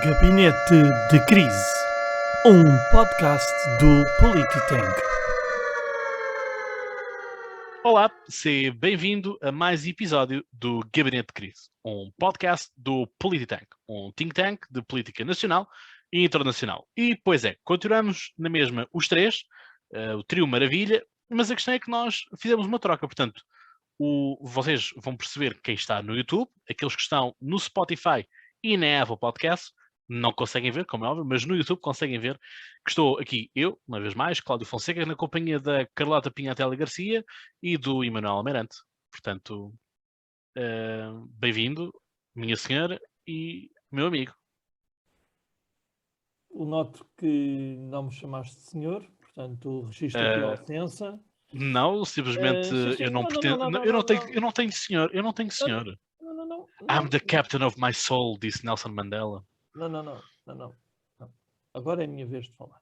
Gabinete de Crise, um podcast do Polititank. Olá, seja bem-vindo a mais episódio do Gabinete de Crise, um podcast do Polititank, um think tank de política nacional e internacional. E, pois é, continuamos na mesma os três, o trio Maravilha, mas a questão é que nós fizemos uma troca, portanto, vocês vão perceber quem está no YouTube, aqueles que estão no Spotify e na Apple Podcast, não conseguem ver, como é óbvio, mas no YouTube conseguem ver que estou aqui eu, uma vez mais, Cláudio Fonseca, na companhia da Carlota Pinhatelli Garcia e do Emanuel Almeirante. Portanto, bem-vindo, minha senhora e meu amigo. Eu noto que não me chamaste de senhor, portanto registro aqui a ofensa. Não, simplesmente eu não pretendo. Eu não tenho senhor. Eu não tenho senhor. Não. I'm the captain of my soul, disse Nelson Mandela. Não. Agora é a minha vez de falar.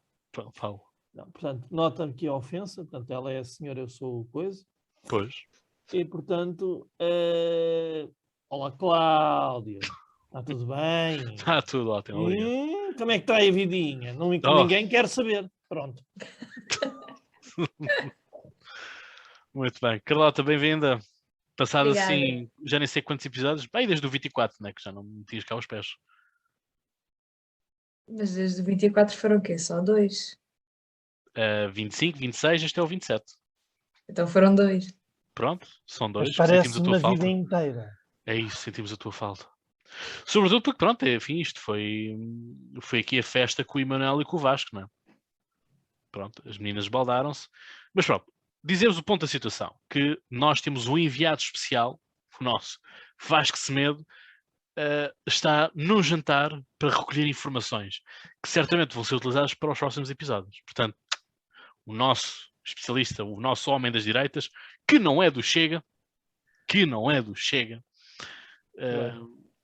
Falo. Não, portanto, nota aqui a ofensa. Portanto, ela é a senhora, eu sou o coisa. Pois. E, portanto, olá, Cláudio. Está tudo bem? Está tudo ótimo. Como é que está a vidinha? Ninguém quer saber. Pronto. Muito bem. Carlota, bem-vinda. Passado Obrigada. assim, já nem sei quantos episódios. Bem, desde o 24, né? Que já não me metias cá aos pés. Mas desde o 24 foram o quê? Só 2? 25, 26, este é o 27. Então foram 2. Pronto, são dois. Mas parece Sentimos a tua uma falta. vida inteira. É isso, sentimos a tua falta. Sobretudo porque, pronto, enfim, isto foi aqui a festa com o Emanuel e com o Vasco, não é? Pronto, as meninas baldaram-se. Mas pronto, dizemos o ponto da situação, que nós temos um enviado especial, o nosso Vasco Semedo, está num jantar para recolher informações que certamente vão ser utilizadas para os próximos episódios. Portanto, o nosso especialista, o nosso homem das direitas, que não é do Chega,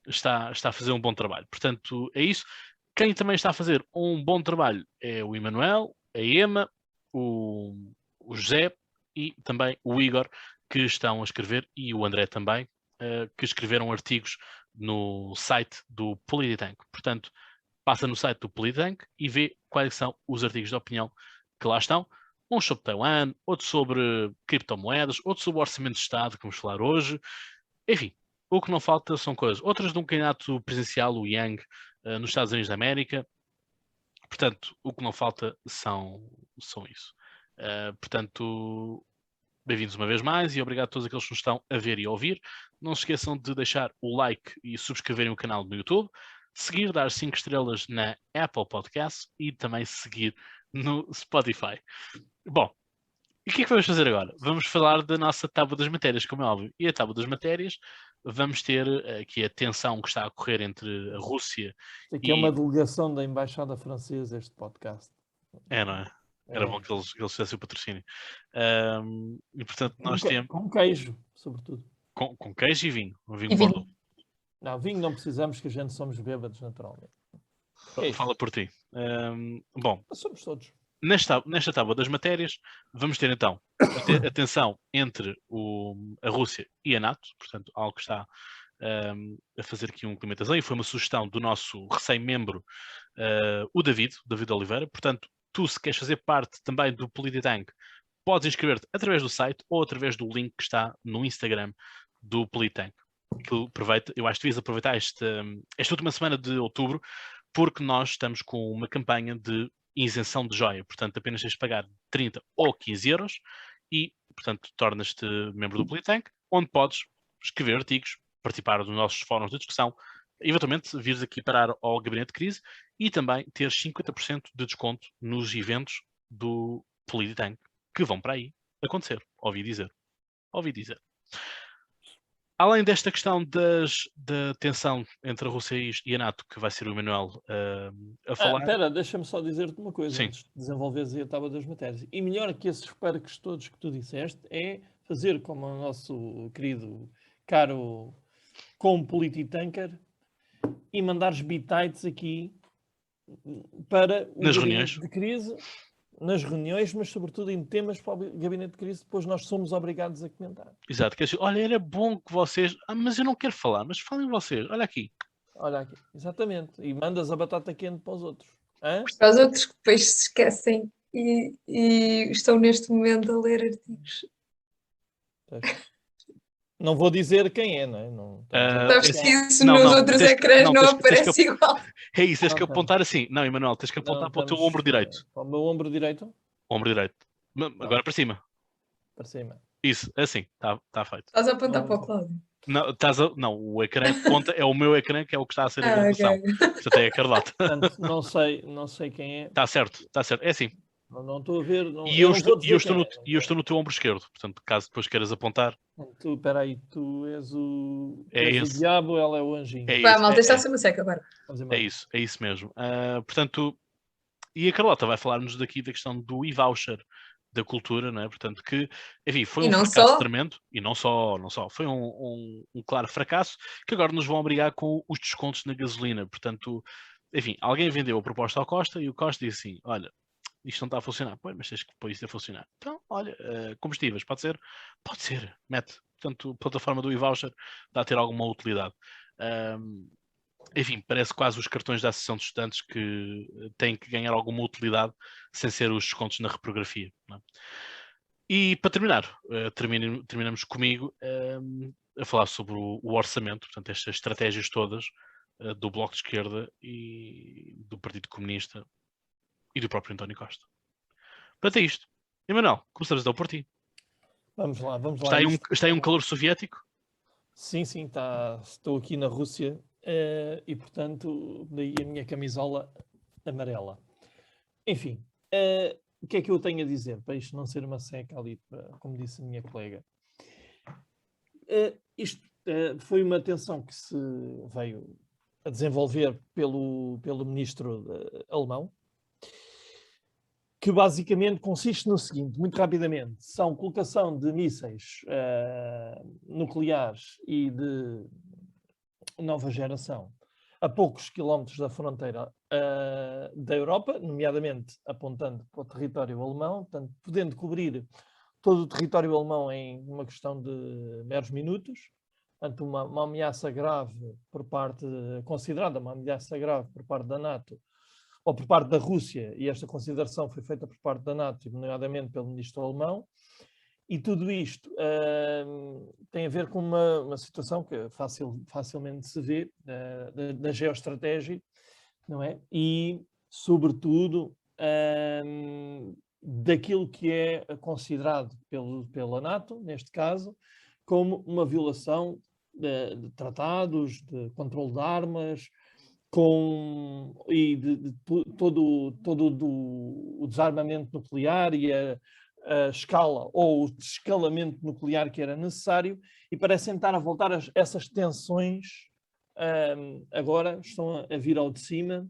está a fazer um bom trabalho. Portanto, é isso. Quem também está a fazer um bom trabalho é o Emanuel, a Ema, o José e também o Igor, que estão a escrever, e o André também, que escreveram artigos no site do Polititank. Portanto, passa no site do Polititank e vê quais são os artigos de opinião que lá estão. Uns sobre Taiwan, outros sobre criptomoedas, outros sobre o Orçamento de Estado, que vamos falar hoje. Enfim, o que não falta são coisas. Outras de um candidato presidencial, o Yang, nos Estados Unidos da América. Portanto, o que não falta são isso. Portanto, bem-vindos uma vez mais e obrigado a todos aqueles que nos estão a ver e a ouvir. Não se esqueçam de deixar o like e subscreverem o canal no YouTube, seguir, dar 5 estrelas na Apple Podcast e também seguir no Spotify. Bom, e o que é que vamos fazer agora? Vamos falar da nossa tábua das matérias, como é óbvio. E a tábua das matérias, vamos ter aqui a tensão que está a ocorrer entre a Rússia Aqui é uma delegação da Embaixada Francesa, este podcast. É, não é? Era bom que eles fizessem o patrocínio. E portanto nós temos... Com queijo, sobretudo. Com queijo e vinho. E vinho. Não, vinho não precisamos, que a gente somos bêbados naturalmente. Fala por ti. Bom, somos todos. Nesta tábua das matérias, vamos ter então a tensão entre a Rússia e a NATO, portanto, algo que está a fazer aqui uma implementação, e foi uma sugestão do nosso recém-membro, o David Oliveira. Portanto, tu, se queres fazer parte também do Polititank, podes inscrever-te através do site ou através do link que está no Instagram do Polititank. Eu acho que devias aproveitar esta última semana de outubro, porque nós estamos com uma campanha de isenção de joia. Portanto, apenas tens de pagar 30 ou 15 euros e, portanto, tornas-te membro do Polititank, onde podes escrever artigos, participar dos nossos fóruns de discussão, eventualmente vires aqui parar ao Gabinete de Crise e também ter 50% de desconto nos eventos do Polititank, que vão para aí acontecer. Ouvi dizer. Além desta questão da tensão entre a Rússia e a NATO, que vai ser o Emanuel a falar... Espera, deixa-me só dizer-te uma coisa, Sim. antes de desenvolveres aí a tábua das matérias. E melhor que esses parques todos que tu disseste é fazer como o nosso querido, caro Polititanker e mandares bitites aqui para o Nas Gabinete reuniões. de Crise, nas reuniões, mas sobretudo em temas para o Gabinete de Crise, depois nós somos obrigados a comentar. Exato, quer dizer, olha, era bom que vocês... mas eu não quero falar, mas falem vocês, olha aqui. Olha aqui, exatamente. E mandas a batata quente para os outros. Hã? Para os outros que depois se esquecem e estão neste momento a ler artigos. Pois. Não vou dizer quem é, não é? Não estamos a Sabes dizer que quem é. isso Não, nos não, outros ecrãs não tens que, aparece igual. é isso, tens Não que estamos. apontar assim. Não, Emanuel, tens que Não apontar para o teu estamos. ombro direito. Para o meu ombro direito. Ombro direito. Agora Pronto, para cima. para cima. Isso, assim, está feito. Estás a apontar Não, para o Cláudio. Não, não, o ecrã que conta é o meu ecrã, que é o que está a ser a Ah, ok. gravação. Portanto, é a Carlota. portanto, não sei quem é. Está certo, está certo. É assim. Não estou a ver. E Eu não vou dizer quem é. eu estou no teu ombro esquerdo. Portanto, caso depois queiras apontar, Tu, espera aí, tu é és o esse. diabo, ela é o anjinho. É Vai, isso. malta, está a ser uma seca agora. Vamos embora. É isso mesmo. Portanto, e a Carlota vai falar-nos daqui da questão do e-voucher da cultura, não é? Portanto, que, enfim, foi E um não fracasso só. tremendo, e não só, foi um claro fracasso, que agora nos vão obrigar com os descontos na gasolina. Portanto, enfim, alguém vendeu a proposta ao Costa e o Costa disse assim: olha, isto não está a funcionar. Pois, mas tens que pôr isto a funcionar. Então, olha, combustíveis, pode ser? Pode ser, mete. Portanto, a plataforma do e-voucher dá a ter alguma utilidade. Enfim, parece quase os cartões da Associação de Estudantes que têm que ganhar alguma utilidade sem ser os descontos na reprografia. Não é? E para terminar, terminamos comigo a falar sobre o orçamento, portanto, estas estratégias todas do Bloco de Esquerda e do Partido Comunista e do próprio António Costa. Portanto, é isto. Emanuel, começamos então por ti. Vamos lá. Está aí um calor soviético? Sim, estou aqui na Rússia e, portanto, daí a minha camisola amarela. Enfim, o que é que eu tenho a dizer para isto não ser uma seca ali, como disse a minha colega? Isto foi uma tensão que se veio a desenvolver pelo ministro alemão, que basicamente consiste no seguinte, muito rapidamente, são colocação de mísseis nucleares e de nova geração a poucos quilómetros da fronteira da Europa, nomeadamente apontando para o território alemão, portanto, podendo cobrir todo o território alemão em uma questão de meros minutos, portanto, uma ameaça grave considerada uma ameaça grave por parte da NATO, ou por parte da Rússia, e esta consideração foi feita por parte da NATO, nomeadamente pelo ministro alemão, e tudo isto tem a ver com uma situação que facilmente se vê da geoestratégia, não é? E, sobretudo, daquilo que é considerado pela NATO, neste caso, como uma violação de tratados, de controle de armas, e de todo o desarmamento nuclear e a escala ou o desescalamento nuclear que era necessário, e parecem estar a voltar essas tensões agora estão a vir ao de cima,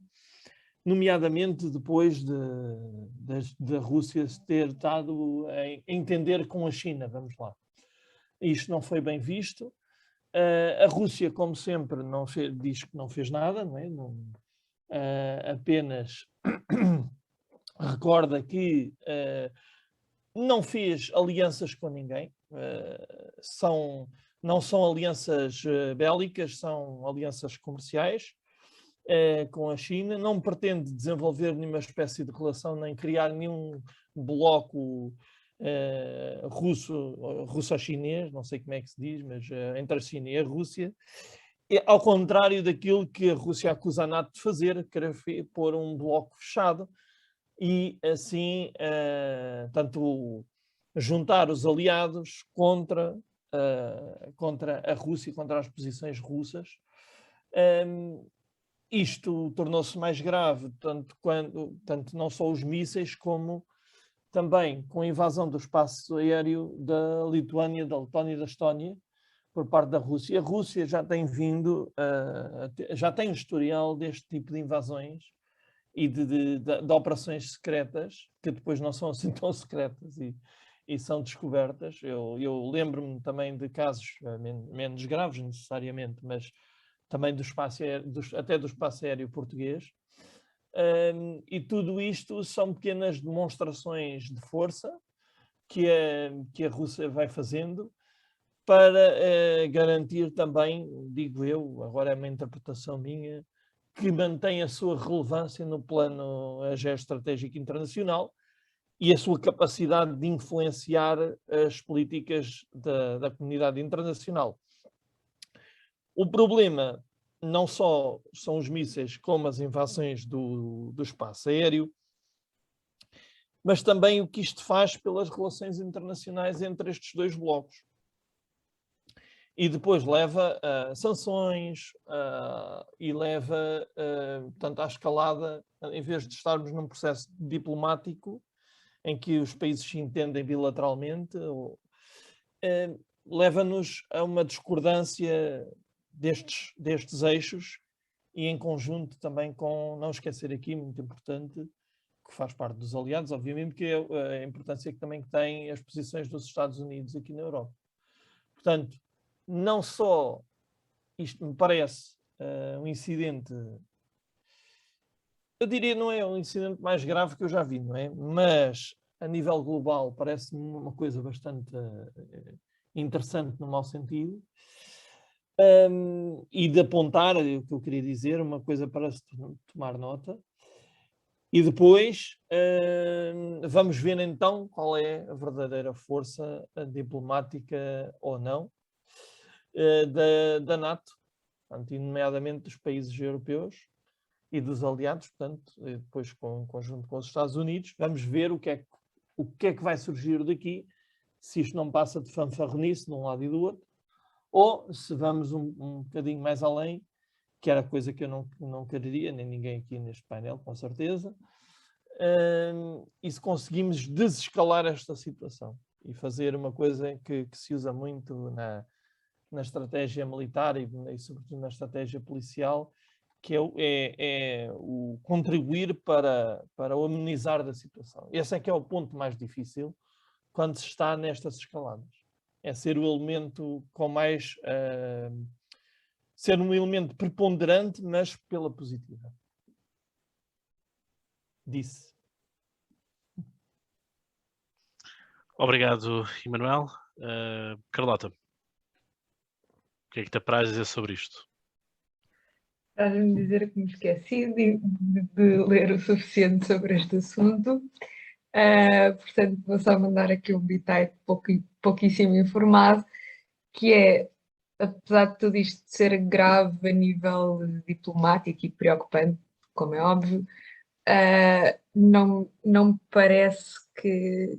nomeadamente depois da Rússia se ter estado a entender com a China, vamos lá. Isto não foi bem visto. A Rússia, como sempre, diz que não fez nada, não é? Apenas recorda que não fez alianças com ninguém. Não são alianças bélicas, são alianças comerciais com a China. Não pretende desenvolver nenhuma espécie de relação, nem criar nenhum bloco russo-chinês, não sei como é que se diz, mas entre a China e a Rússia, ao contrário daquilo que a Rússia acusa a NATO de fazer, querer pôr um bloco fechado e assim tanto juntar os aliados contra a Rússia, contra as posições russas. Isto tornou-se mais grave, tanto não só os mísseis, como também com a invasão do espaço aéreo da Lituânia, da Letónia e da Estónia por parte da Rússia. A Rússia já tem já tem um historial deste tipo de invasões e de operações secretas, que depois não são assim tão secretas e são descobertas. Eu lembro-me também de casos menos graves necessariamente, mas também até do espaço aéreo português. E tudo isto são pequenas demonstrações de força que a Rússia vai fazendo para garantir também, digo eu, agora é uma interpretação minha, que mantém a sua relevância no plano geoestratégico internacional e a sua capacidade de influenciar as políticas da comunidade internacional. O problema não só são os mísseis, como as invasões do espaço aéreo, mas também o que isto faz pelas relações internacionais entre estes dois blocos. E depois leva a sanções e leva, portanto, à escalada, em vez de estarmos num processo diplomático em que os países se entendem bilateralmente, leva-nos a uma discordância destes eixos e em conjunto também com, não esquecer aqui, muito importante, que faz parte dos aliados, obviamente, que é a importância que também tem as posições dos Estados Unidos aqui na Europa. Portanto, não só isto me parece um incidente, eu diria não é um incidente mais grave que eu já vi, não é? Mas a nível global parece-me uma coisa bastante interessante no mau sentido. E de apontar, o que eu queria dizer, uma coisa para se tomar nota. E depois vamos ver então qual é a verdadeira força diplomática ou não da NATO, portanto, nomeadamente dos países europeus e dos aliados, portanto, depois conjunto com os Estados Unidos. Vamos ver o que é que vai surgir daqui, se isto não passa de fanfarronice de um lado e do outro, ou se vamos um bocadinho mais além, que era coisa que eu não quereria, nem ninguém aqui neste painel, com certeza, e se conseguimos desescalar esta situação e fazer uma coisa que se usa muito na estratégia militar e sobretudo na estratégia policial, que é o contribuir para o amenizar da situação. Esse é que é o ponto mais difícil quando se está nestas escaladas. É ser o elemento com mais... ser um elemento preponderante, mas pela positiva. Disse. Obrigado, Emanuel. Carlota, o que é que te apraz dizer sobre isto? Estás-me dizer que me esqueci de ler o suficiente sobre este assunto. Portanto, vou só mandar aqui um bitite pouquíssimo informado, que é, apesar de tudo isto ser grave a nível diplomático e preocupante, como é óbvio, não me parece que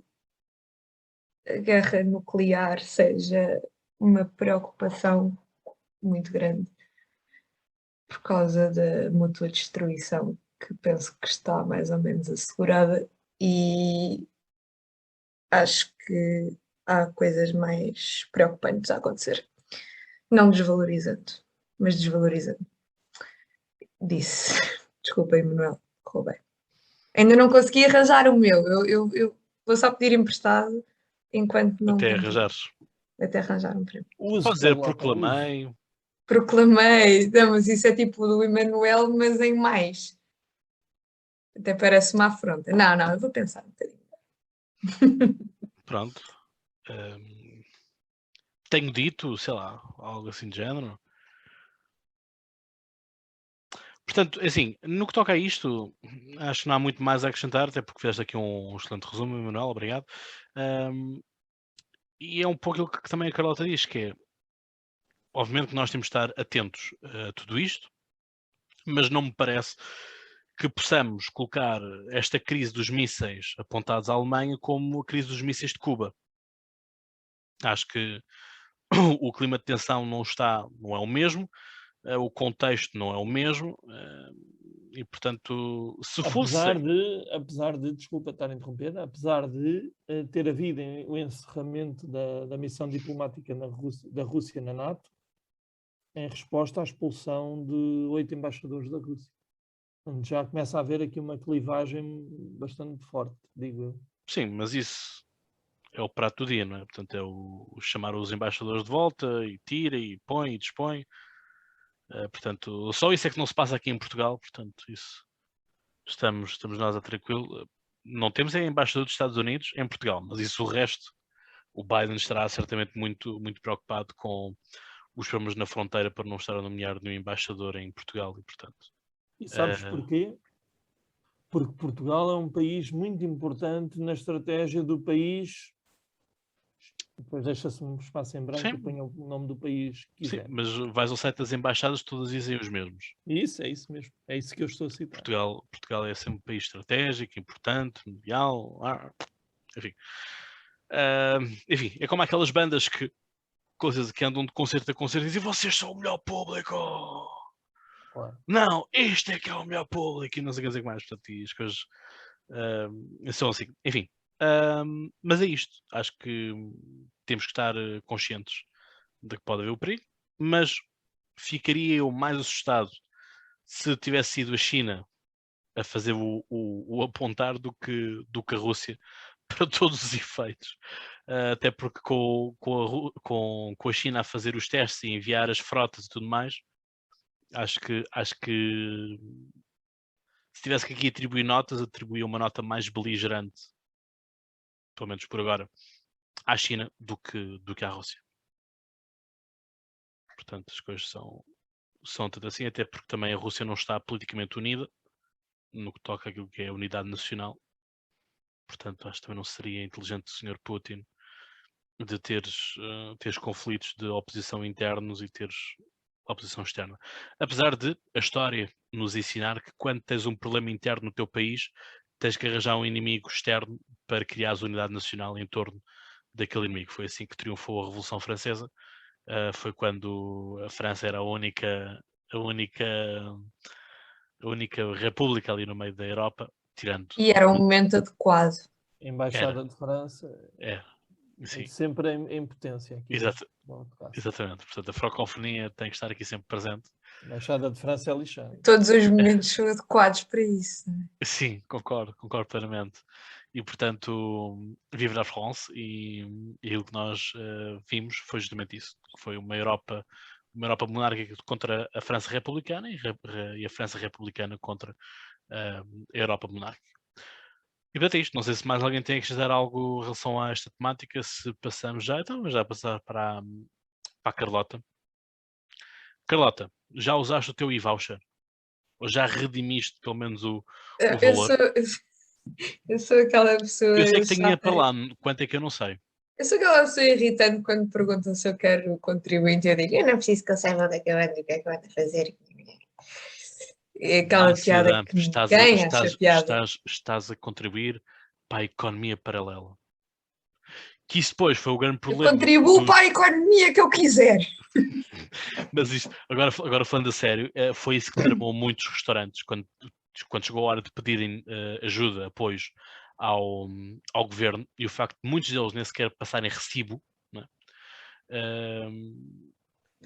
a guerra nuclear seja uma preocupação muito grande por causa da mútua destruição, que penso que está mais ou menos assegurada, e acho que há coisas mais preocupantes a acontecer. Não desvalorizando, mas desvalorizando. Disse. Desculpa, Emanuel, roubei. Ainda não consegui arranjar o meu. Eu vou só pedir emprestado enquanto não... Até arranjares. Até arranjar um prémio. Pode dizer proclamei. Proclamei. Não, mas isso é tipo do Emanuel, mas em mais. Até parece uma afronta. Não, eu vou pensar um bocadinho. Pronto. Tenho dito, sei lá, algo assim de género. Portanto, assim, no que toca a isto, acho que não há muito mais a acrescentar, até porque fizeste aqui um excelente resumo, Emanuel, obrigado. E é um pouco aquilo que também a Carlota diz, que é, obviamente que nós temos de estar atentos a tudo isto, mas não me parece que possamos colocar esta crise dos mísseis apontados à Alemanha como a crise dos mísseis de Cuba. Acho que o clima de tensão não é o mesmo, o contexto não é o mesmo, e portanto, se fosse... Apesar de, desculpa estar a interromper, apesar de ter havido o encerramento da missão diplomática da Rússia na NATO, em resposta à expulsão de 8 embaixadores da Rússia. Portanto, já começa a haver aqui uma clivagem bastante forte, digo eu. Sim, mas isso é o prato do dia, não é? Portanto, é o chamar os embaixadores de volta e tira e põe e dispõe. Portanto, só isso é que não se passa aqui em Portugal. Portanto, isso estamos nós a tranquilo. Não temos embaixador dos Estados Unidos em Portugal, mas isso o resto o Biden estará certamente muito, muito preocupado com os problemas na fronteira para não estar a nomear nenhum embaixador em Portugal e, portanto... E sabes porquê? Porque Portugal é um país muito importante na estratégia do país. Depois deixa-se um espaço em branco e põe o nome do país que quiser. Sim, mas vais ao site das embaixadas, todas dizem os mesmos. Isso, é isso mesmo. É isso que eu estou a citar. Portugal é sempre um país estratégico, importante, mundial. Enfim. Enfim, é como aquelas bandas coisas que andam de concerto a concerto e dizem vocês são o melhor público. Claro. Não, este é que é o melhor público e não sei o que mais. Portanto, e as coisas são assim. Enfim. Mas é isto. Acho que temos que estar conscientes de que pode haver o perigo, mas ficaria eu mais assustado se tivesse sido a China a fazer o apontar do que a Rússia para todos os efeitos. Até porque com a China a fazer os testes e enviar as frotas e tudo mais, acho que se tivesse que aqui atribuir notas, atribuía uma nota mais beligerante, pelo menos por agora, à China do que à Rússia. Portanto, as coisas são tanto assim, até porque também a Rússia não está politicamente unida no que toca àquilo que é a unidade nacional. Portanto, acho que também não seria inteligente do Sr. Putin de teres conflitos de oposição internos e teres oposição externa. Apesar de a história nos ensinar que quando tens um problema interno no teu país, tens que arranjar um inimigo externo para criar a unidade nacional em torno daquele inimigo. Foi assim que triunfou a Revolução Francesa. Foi quando a França era a única república ali no meio da Europa, tirando... E era um momento adequado. A Embaixada de França sim. sempre em potência. Aqui Exatamente. Portanto, a francofonia tem que estar aqui sempre presente. A Embaixada de França é lixada. Todos os momentos são adequados para isso. Sim, concordo plenamente. E, portanto, vive la France e o que nós vimos foi justamente isso. Foi uma Europa monárquica contra a França republicana e a França republicana contra a Europa monárquica. E portanto é isto. Não sei se mais alguém tem a acrescentar algo em relação a esta temática. Se passamos já, então vamos já passar para a Carlota. Carlota, já usaste o teu e-voucher? Ou já redimiste pelo menos o valor? Eu sou aquela pessoa... Eu sei que tenho dinheiro para lá, quanto é que eu não sei. Eu sou aquela pessoa irritante quando me perguntam se eu quero contribuinte. Eu digo, eu não preciso que eu saiba onde é que eu ando e o que é que eu ando a fazer. É aquela piada que ninguém acha piada. Estás a contribuir para a economia paralela. Que isso depois foi o grande problema. Eu contribuo para a economia que eu quiser. Mas isto, agora falando a sério, foi isso que tramou muitos restaurantes quando chegou a hora de pedirem ajuda, apoios ao governo, e o facto de muitos deles nem sequer passarem recibo, não é?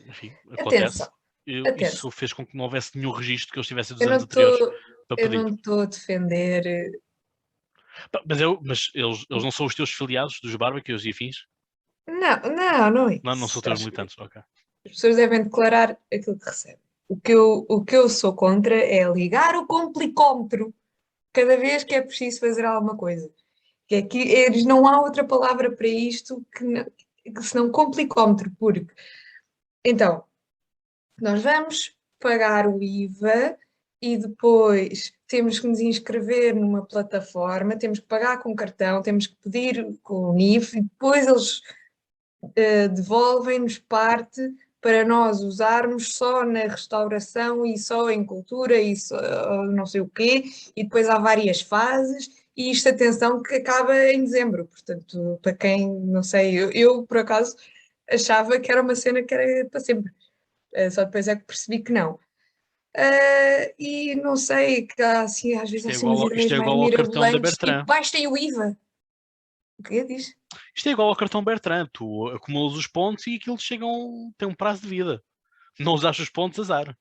Enfim, acontece. Atenção. Isso fez com que não houvesse nenhum registro que eles tivessem dos anos anteriores para pedir. Eu não estou a defender... Mas eles não são os teus filiados dos barbecues e afins? Não é isso. Não são teus militantes, ok. As pessoas devem declarar aquilo que recebem. O que eu sou contra é ligar o complicómetro cada vez que é preciso fazer alguma coisa. Que é que eles não há outra palavra para isto que senão complicómetro, porque então nós vamos pagar o IVA e depois temos que nos inscrever numa plataforma, temos que pagar com cartão, temos que pedir com o NIF e depois eles devolvem-nos parte para nós usarmos só na restauração e só em cultura e só não sei o quê, e depois há várias fases, e isto, atenção, que acaba em dezembro, portanto, para quem, não sei, eu por acaso achava que era uma cena que era para sempre, só depois é que percebi que não. E não sei, que há, assim, às vezes há assim umas ideias mais mirabolantes, tipo, baixem o IVA. O que diz? Isto é igual ao cartão Bertrand. Tu acumulas os pontos e aquilo tem um prazo de vida. Não usaste os pontos, azar.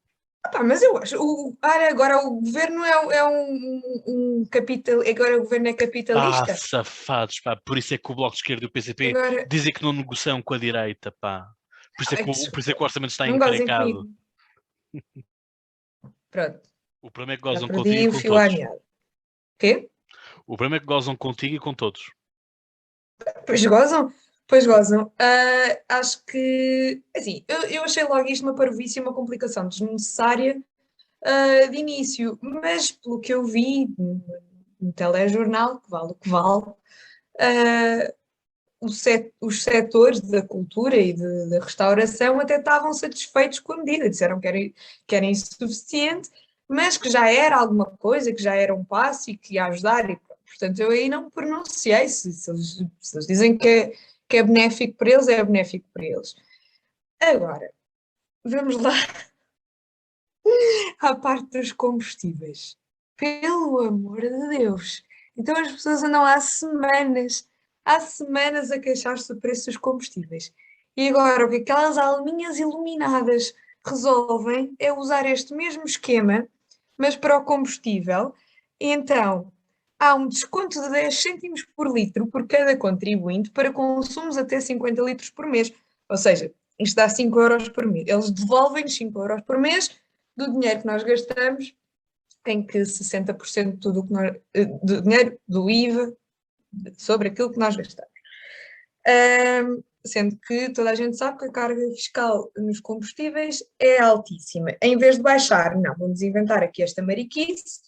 Mas eu acho, agora o governo é um capital, agora o governo é capitalista. Safados, pá. Por isso é que o Bloco de Esquerda e o PCP dizem que não negociam com a direita, pá. Por isso é que o orçamento está encrencado. Pronto. O problema é que gozam contigo e com todos. Quê? O problema é que gozam contigo e com todos. Pois gozam. Pois gozam. Acho que, assim, eu achei logo isto uma parvoíce e uma complicação desnecessária de início, mas pelo que eu vi no telejornal, que vale o que vale, ah, os setores da cultura e da restauração até estavam satisfeitos com a medida, disseram que era insuficiente, mas que já era alguma coisa, que já era um passo e que ia ajudar. E, portanto, eu aí não me pronunciei. Se eles dizem que é benéfico para eles, é benéfico para eles. Agora, vamos lá à parte dos combustíveis. Pelo amor de Deus! Então as pessoas andam há semanas a queixar-se do preço dos combustíveis. E agora o que aquelas alminhas iluminadas resolvem é usar este mesmo esquema, mas para o combustível. E então há um desconto de 10 cêntimos por litro por cada contribuinte para consumos até 50 litros por mês. Ou seja, isto dá 5 euros por mês. Eles devolvem-nos 5 euros por mês do dinheiro que nós gastamos, em que 60% de tudo o que nós, do dinheiro do IVA sobre aquilo que nós gastamos. Sendo que toda a gente sabe que a carga fiscal nos combustíveis é altíssima. Em vez de baixar, não, vamos inventar aqui esta mariquice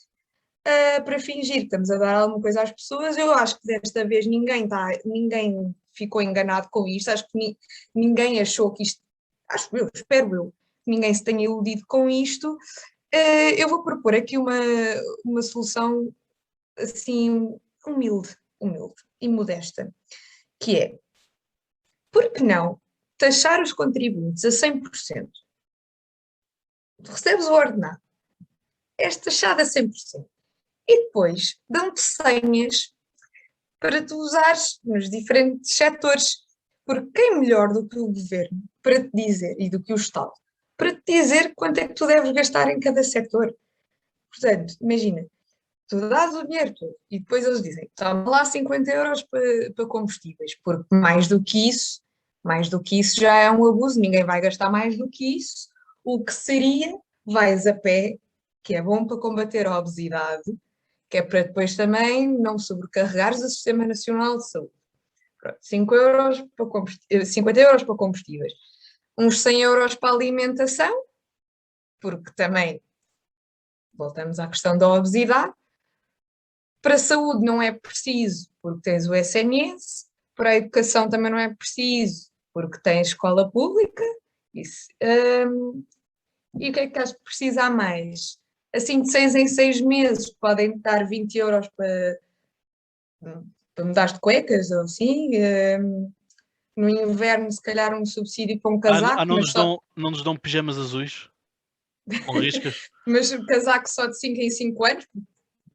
para fingir que estamos a dar alguma coisa às pessoas. Eu acho que desta vez ninguém ficou enganado com isto, acho que ninguém achou que isto, espero eu, que ninguém se tenha iludido com isto. Eu vou propor aqui uma solução assim humilde e modesta, que é, por que não taxar os contribuintes a 100%? Tu recebes o ordenado, és taxado a 100%, e depois dão-te senhas para tu usares nos diferentes setores, porque quem melhor do que o governo para te dizer, e do que o Estado, para te dizer quanto é que tu deves gastar em cada setor. Portanto, imagina, tu dás o dinheiro todo e depois eles dizem, toma lá 50 euros para combustíveis, porque mais do que isso já é um abuso, ninguém vai gastar mais do que isso. O que seria, vais a pé, que é bom para combater a obesidade, que é para depois também não sobrecarregares o Sistema Nacional de Saúde. Pronto, 5 euros para 50 euros para combustíveis, uns 100 euros para alimentação, porque também voltamos à questão da obesidade. Para a saúde não é preciso, porque tens o SNS. Para a educação também não é preciso, porque tens escola pública. Isso. E o que é que acho que precisa a mais? Assim, de 6 em 6 meses, podem dar 20 euros para mudar de cuecas, ou assim. No inverno, se calhar, um subsídio para um casaco. Não nos dão pijamas azuis? Com riscas? Mas o casaco só de 5 em 5 anos,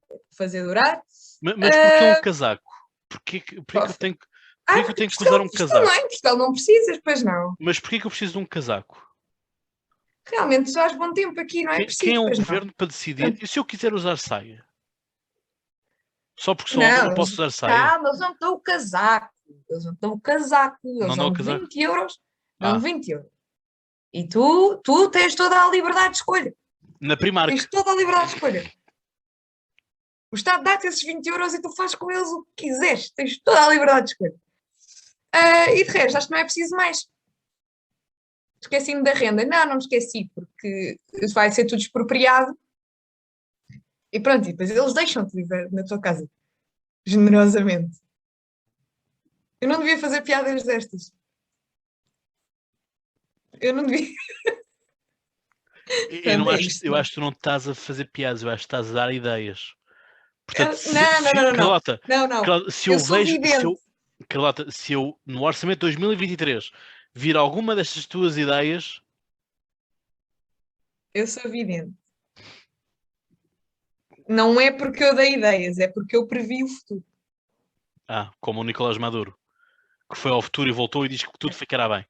para fazer durar. Mas porquê um casaco? Porquê que eu tenho que usar um casaco? Não é, em Portugal não precisas, pois não. Mas porquê que eu preciso de um casaco? Realmente já há bom tempo aqui, não é preciso. Quem é o pois governo não. para decidir? E se eu quiser usar saia? Só porque sou Não, homem não posso usar saia? Calma, eles não dão o casaco. Eles não dão o casaco. Eles Não dão o dão casaco? 20 euros. Dão Ah. 20 euros. E tu tens toda a liberdade de escolha. Na Primark. Tens toda a liberdade de escolha. O Estado dá-te esses 20 euros e tu fazes com eles o que quiseres. Tens toda a liberdade de escolha. E de resto, acho que não é preciso mais. Esqueci-me da renda. Não me esqueci, porque vai ser tudo expropriado. E pronto, e depois eles deixam-te viver na tua casa. Generosamente. Eu não devia fazer piadas destas. Eu não devia. Eu acho que tu não estás a fazer piadas, eu acho que estás a dar ideias. Portanto, Carlota, se eu vejo, Carlota, se eu no orçamento de 2023 vir alguma destas tuas ideias, eu sou vidente. Não é porque eu dei ideias, é porque eu previ o futuro. Como o Nicolás Maduro, que foi ao futuro e voltou e diz que tudo ficará bem.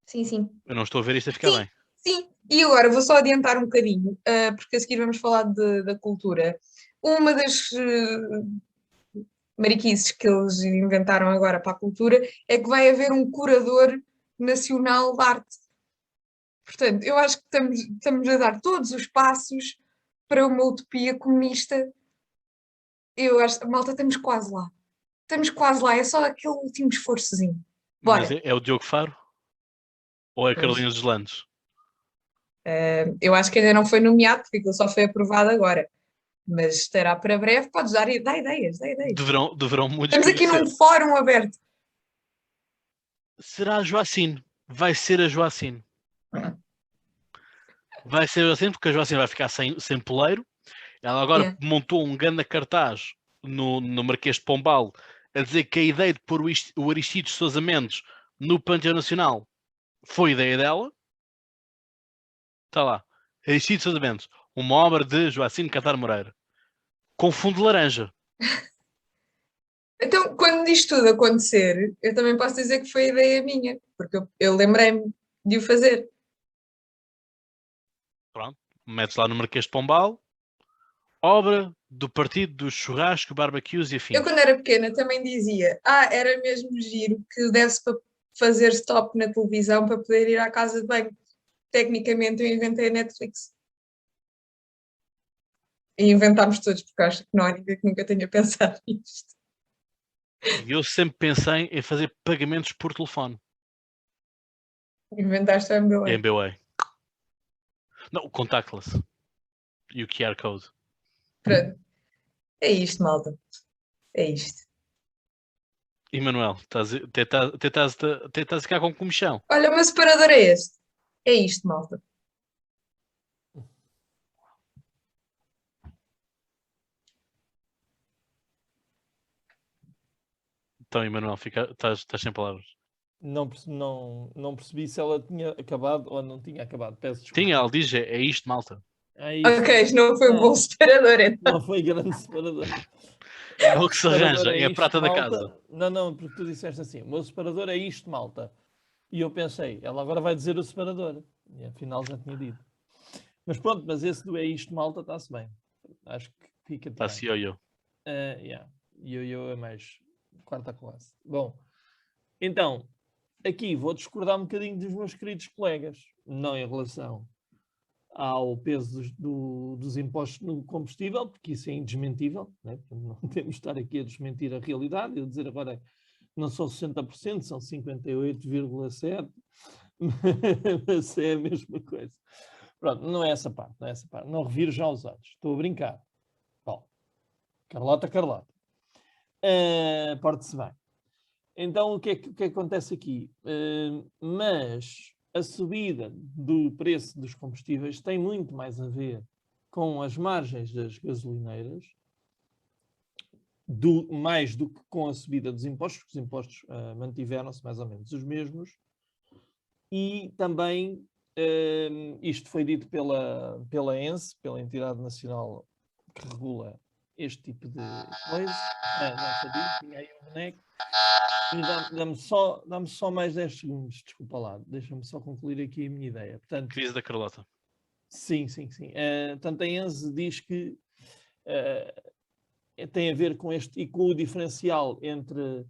Sim. Eu não estou a ver isto a ficar bem. Sim, e agora vou só adiantar um bocadinho, porque a seguir vamos falar da cultura. Uma das mariquices que eles inventaram agora para a cultura é que vai haver um curador nacional de arte. Portanto, eu acho que estamos a dar todos os passos para uma utopia comunista. Eu acho, malta, estamos quase lá. Estamos quase lá, é só aquele último esforçozinho. Mas Bora. é o Diogo Faro? Ou é a Pois. Carolina dos Landes? Eu acho que ainda não foi nomeado, porque aquilo só foi aprovado agora. Mas estará para breve, podes dar dá ideias, dá ideias. Deverão muitos Estamos aqui conhecer. num fórum aberto. Será a Joacine. Vai ser a Joacine. Vai ser a Joacine, porque a Joacine vai ficar sem poleiro. Ela agora Yeah. montou um grande cartaz no Marquês de Pombal a dizer que a ideia de pôr o Aristides Sousa Mendes no Panteão Nacional foi ideia dela. Está lá. Aristides Sousa Mendes. Uma obra de Joacine Catar Moreira. Com fundo laranja. Então, quando isto tudo acontecer, eu também posso dizer que foi ideia minha, porque eu lembrei-me de o fazer. Pronto. Metes lá no Marquês de Pombal. Obra do Partido do Churrasco, Barbecues e Eu, afins. quando era pequena, também dizia: era mesmo giro que deve-se fazer stop na televisão para poder ir à casa de banho. Tecnicamente, eu inventei a Netflix. E inventámos todos, porque acho que não há ninguém que nunca tenha pensado nisto. E eu sempre pensei em fazer pagamentos por telefone. Inventaste o MBA. MBWay. Não, o contactless. E o QR Code. Pronto. É isto, malta. É isto. E Manuel, estás a ficar com comichão. Olha, o meu separador é este. É isto, malta. Então, Emanuel, estás sem palavras. Não percebi se ela tinha acabado ou não tinha acabado. Peço desculpa. Tinha, ele diz, é isto, malta. É isso. Ok, isto não foi um bom separador, então. Não foi grande separador. É o que se arranja, Separador é a isto, prata da malta. casa. Não, porque tu disseste assim: o meu separador é isto, malta. E eu pensei, ela agora vai dizer o separador. E afinal já tinha dito. Mas pronto, mas esse do é isto, malta, está-se bem. Acho que fica bem. Está-se eu. Yeah. Eu é mais quarta classe. Bom, então, aqui vou discordar um bocadinho dos meus queridos colegas, não em relação ao peso dos impostos no combustível, porque isso é indesmentível, né? Não temos de estar aqui a desmentir a realidade, eu dizer agora não são 60%, são 58,7%, mas é a mesma coisa. Pronto, não é essa parte, não reviro já os olhos, estou a brincar. Bom, Carlota. Porte-se bem. Então, o que é que acontece aqui? Mas a subida do preço dos combustíveis tem muito mais a ver com as margens das gasolineiras, mais do que com a subida dos impostos, porque os impostos mantiveram-se mais ou menos os mesmos, e também isto foi dito pela ENSE, pela Entidade Nacional que regula este tipo de coisa. Não sabia, tinha aí um boneco. Dá-me só mais 10 segundos, desculpa lá, deixa-me só concluir aqui a minha ideia. Portanto, Crise da Carlota. sim. Portanto, a ENSE diz que tem a ver com este e com o diferencial entre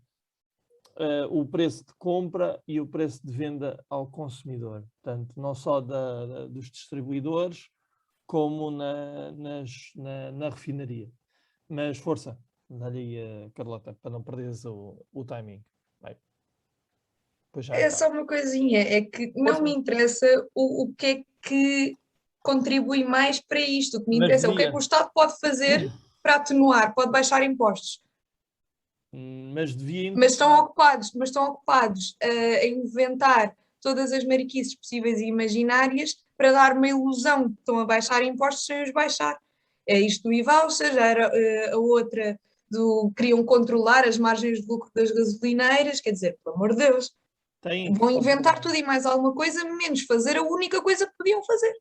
o preço de compra e o preço de venda ao consumidor. Portanto, não só dos distribuidores, como na refinaria. Mas força, dá-lhe aí, Carlota, para não perderes o timing. Bem, pois já É está. só uma coisinha, é que não me interessa o que é que contribui mais para isto. O que me Mas interessa é o que é que o Estado pode fazer para atenuar, pode baixar impostos. Mas devia Mas estão ocupados a inventar todas as mariquices possíveis e imaginárias para dar uma ilusão que estão a baixar impostos sem os baixar. É isto do e-voucher, já era a outra queriam controlar as margens de lucro das gasolineiras, quer dizer, pelo amor de Deus, vão inventar tudo e mais alguma coisa, menos fazer a única coisa que podiam fazer.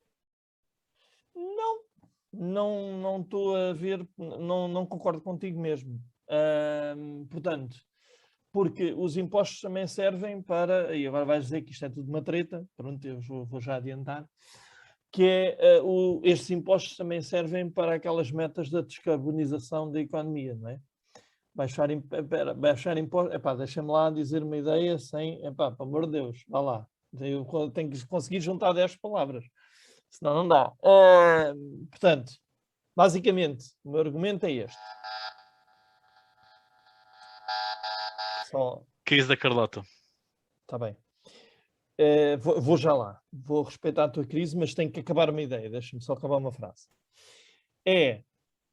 Não estou a ver, não concordo contigo mesmo. Portanto, porque os impostos também servem para, e agora vais dizer que isto é tudo uma treta, pronto, eu vou já adiantar, que é, estes impostos também servem para aquelas metas da descarbonização da economia, não é? Baixar impostos, deixa-me lá dizer uma ideia sem, pelo amor de Deus, vá lá, eu tenho que conseguir juntar 10 palavras, senão não dá. Portanto, basicamente, o meu argumento é este. Crise da Carlota. Está bem. Vou já lá. Vou respeitar a tua crise, mas tenho que acabar uma ideia. Deixa-me só acabar uma frase.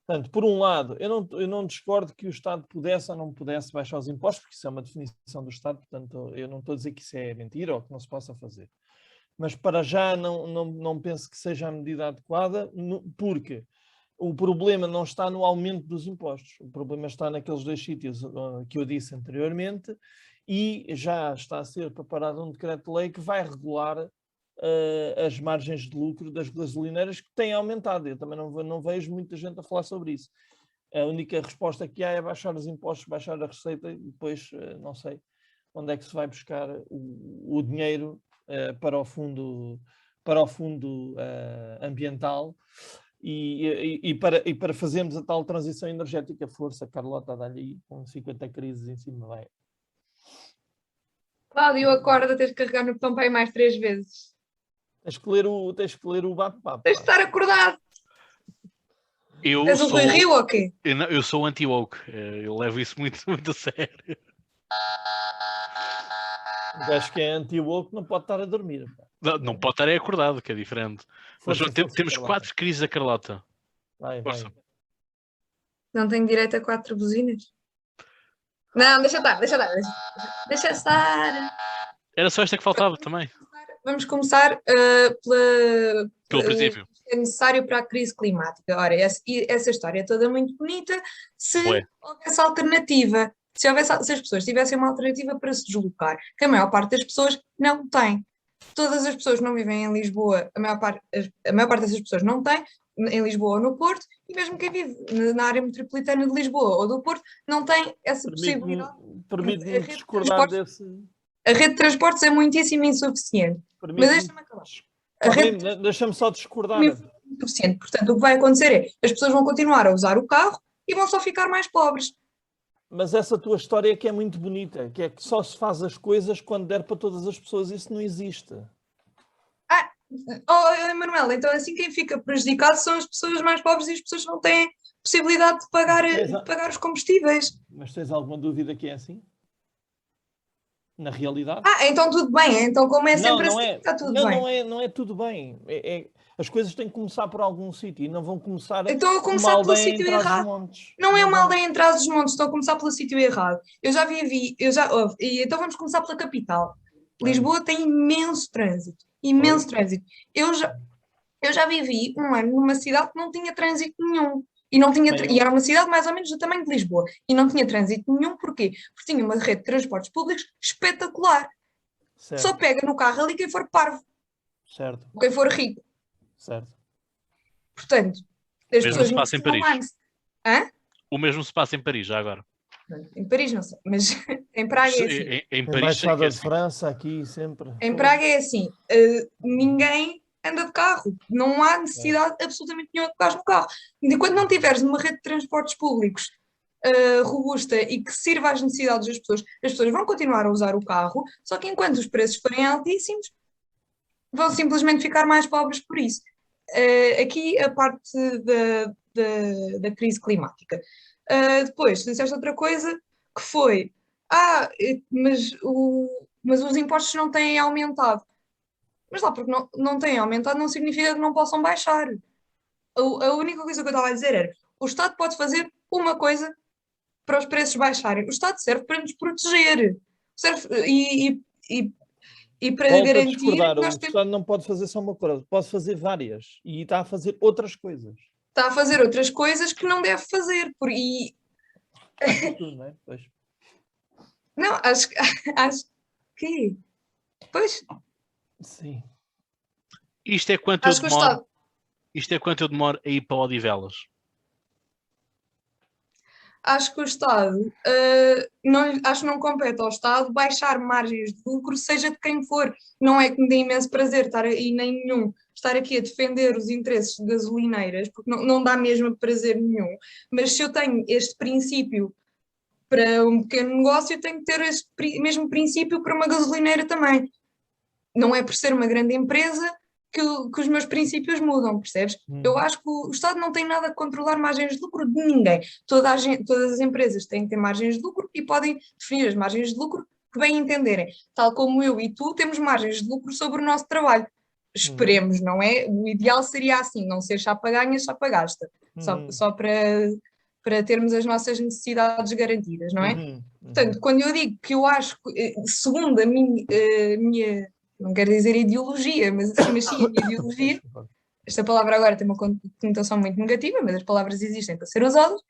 Portanto, por um lado, eu não discordo que o Estado pudesse ou não pudesse baixar os impostos, porque isso é uma definição do Estado, portanto, eu não estou a dizer que isso é mentira ou que não se possa fazer. Mas para já não penso que seja a medida adequada, porque o problema não está no aumento dos impostos. O problema está naqueles 2 sítios que eu disse anteriormente, e já está a ser preparado um decreto-lei que vai regular as margens de lucro das gasolineiras, que têm aumentado. Eu também não vejo muita gente a falar sobre isso. A única resposta que há é baixar os impostos, baixar a receita, e depois não sei onde é que se vai buscar o dinheiro para o fundo ambiental e para fazermos a tal transição energética. Força, Carlota, dá-lhe aí com 50 crises em cima, vai. Cláudio, acorda, tens de carregar no botão para ir mais 3 vezes. Tens que ler o bate-papo. Tens de estar acordado. Eu És o Rui Rio ou quê? Eu sou anti-woke. Eu levo isso muito, muito a sério. O gajo que é anti-woke não pode estar a dormir. Não pode estar acordado, que é diferente. Força, Mas força, temos Carlota. 4 crises da Carlota. Vai. Força. Não tenho direito a 4 buzinas? Não, deixa estar. Deixa estar. Era só esta que faltava também. Vamos começar Pelo princípio. é necessário para a crise climática. Ora, essa história é toda muito bonita se Ué. houvesse alternativa. Se as pessoas tivessem uma alternativa para se deslocar, que a maior parte das pessoas não tem. Todas as pessoas não vivem em Lisboa, a maior parte dessas pessoas não tem, em Lisboa ou no Porto, e mesmo quem vive na área metropolitana de Lisboa ou do Porto não tem essa possibilidade. Permite-me discordar desse... A rede de transportes é muitíssimo insuficiente. Mas deixa-me acabar. Deixa-me só discordar. É insuficiente. Portanto, o que vai acontecer é as pessoas vão continuar a usar o carro e vão só ficar mais pobres. Mas essa tua história é que é muito bonita, que é que só se faz as coisas quando der para todas as pessoas. Isso não existe. Manuel, então assim quem fica prejudicado são as pessoas mais pobres e as pessoas que não têm possibilidade de pagar os combustíveis. Mas tens alguma dúvida que é assim? Na realidade? Então tudo bem. Então como é sempre assim, está tudo bem. Não é tudo bem. As coisas têm que começar por algum sítio e não vão começar então a começar pelo sítio errado. Não é uma aldeia em Trás-os-Montes, estão a começar pelo sítio errado. Então vamos começar pela capital. Lisboa tem imenso trânsito. Eu já vivi um ano numa cidade que não tinha trânsito nenhum. E era uma cidade mais ou menos do tamanho de Lisboa. E não tinha trânsito nenhum, porquê? Porque tinha uma rede de transportes públicos espetacular. Certo. Só pega no carro ali quem for parvo. Certo. Ou quem for rico. Certo. Portanto, as mesmo pessoas se passa em Paris. Hã? O mesmo se passa em Paris, já agora. Em Paris não sei, mas em Praga é assim. Em Paris, Embaixada de França, aqui sempre. Em Praga é assim, ninguém anda de carro, não há necessidade absolutamente nenhuma de pegares no carro. Enquanto não tiveres uma rede de transportes públicos robusta e que sirva às necessidades das pessoas, as pessoas vão continuar a usar o carro, só que enquanto os preços forem altíssimos, vão simplesmente ficar mais pobres por isso. Aqui a parte da crise climática. Depois, disseste outra coisa que foi mas os impostos não têm aumentado. Mas lá, porque não têm aumentado, não significa que não possam baixar. A única coisa que eu estava a dizer era: o Estado pode fazer uma coisa para os preços baixarem. O Estado serve para nos proteger. E para Volto garantir a discordar. que nós O Estado não pode fazer só uma coisa, pode fazer várias. E está a fazer outras coisas. Está a fazer outras coisas que não deve fazer. Tudo, não é? Pois. Não, acho que... Pois... Sim. Isto é quanto eu demoro a ir para Odivelas. Acho que o Estado, acho que não compete ao Estado baixar margens de lucro, seja de quem for. Não é que me dê imenso prazer estar aqui a defender os interesses de gasolineiras, porque não dá mesmo prazer nenhum. Mas se eu tenho este princípio para um pequeno negócio, eu tenho que ter este mesmo princípio para uma gasolineira também. Não é por ser uma grande empresa que os meus princípios mudam, percebes? Eu acho que o Estado não tem nada a controlar margens de lucro de ninguém. Todas as empresas têm que ter margens de lucro e podem definir as margens de lucro que bem entenderem. Tal como eu e tu temos margens de lucro sobre o nosso trabalho. Esperemos, não é? O ideal seria assim, não ser chapa-ganha, chapa-gasta. Só para termos as nossas necessidades garantidas, não é? Portanto, quando eu digo que eu acho, segundo a minha não quero dizer ideologia, mas sim a minha ideologia, esta palavra agora tem uma conotação muito negativa, mas as palavras existem para ser usadas,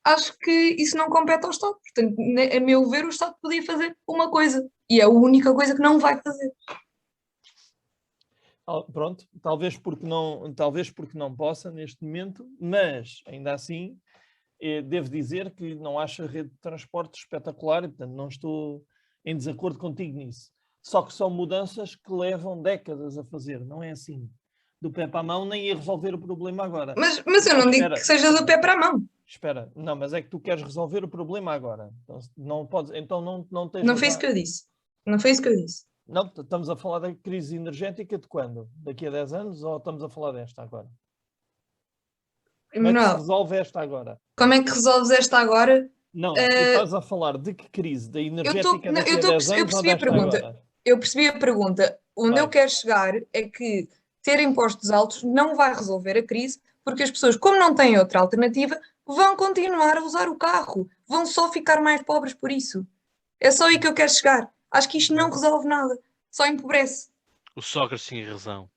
acho que isso não compete ao Estado. Portanto, a meu ver, o Estado podia fazer uma coisa, e é a única coisa que não vai fazer. Pronto, talvez porque não possa neste momento, mas ainda assim devo dizer que não acho a rede de transporte espetacular e, portanto, não estou em desacordo contigo nisso. Só que são mudanças que levam décadas a fazer, não é assim. Do pé para a mão, nem ia resolver o problema agora. Mas eu não digo que seja do pé para a mão. Espera, não, mas é que tu queres resolver o problema agora. Então não podes, então não tens... Não foi isso que eu disse. Não foi isso que eu disse. Não, estamos a falar da crise energética de quando? Daqui a 10 anos ou estamos a falar desta agora? Como é que se resolve esta agora? Como é que resolves esta agora? Não, tu estás a falar de que crise? Da energética daqui a 10 anos ou desta agora? Eu percebi a pergunta. Onde eu quero chegar é que ter impostos altos não vai resolver a crise, porque as pessoas, como não têm outra alternativa, vão continuar a usar o carro. Vão só ficar mais pobres por isso. É só aí que eu quero chegar. Acho que isto não resolve nada. Só empobrece. O Sócrates tinha razão.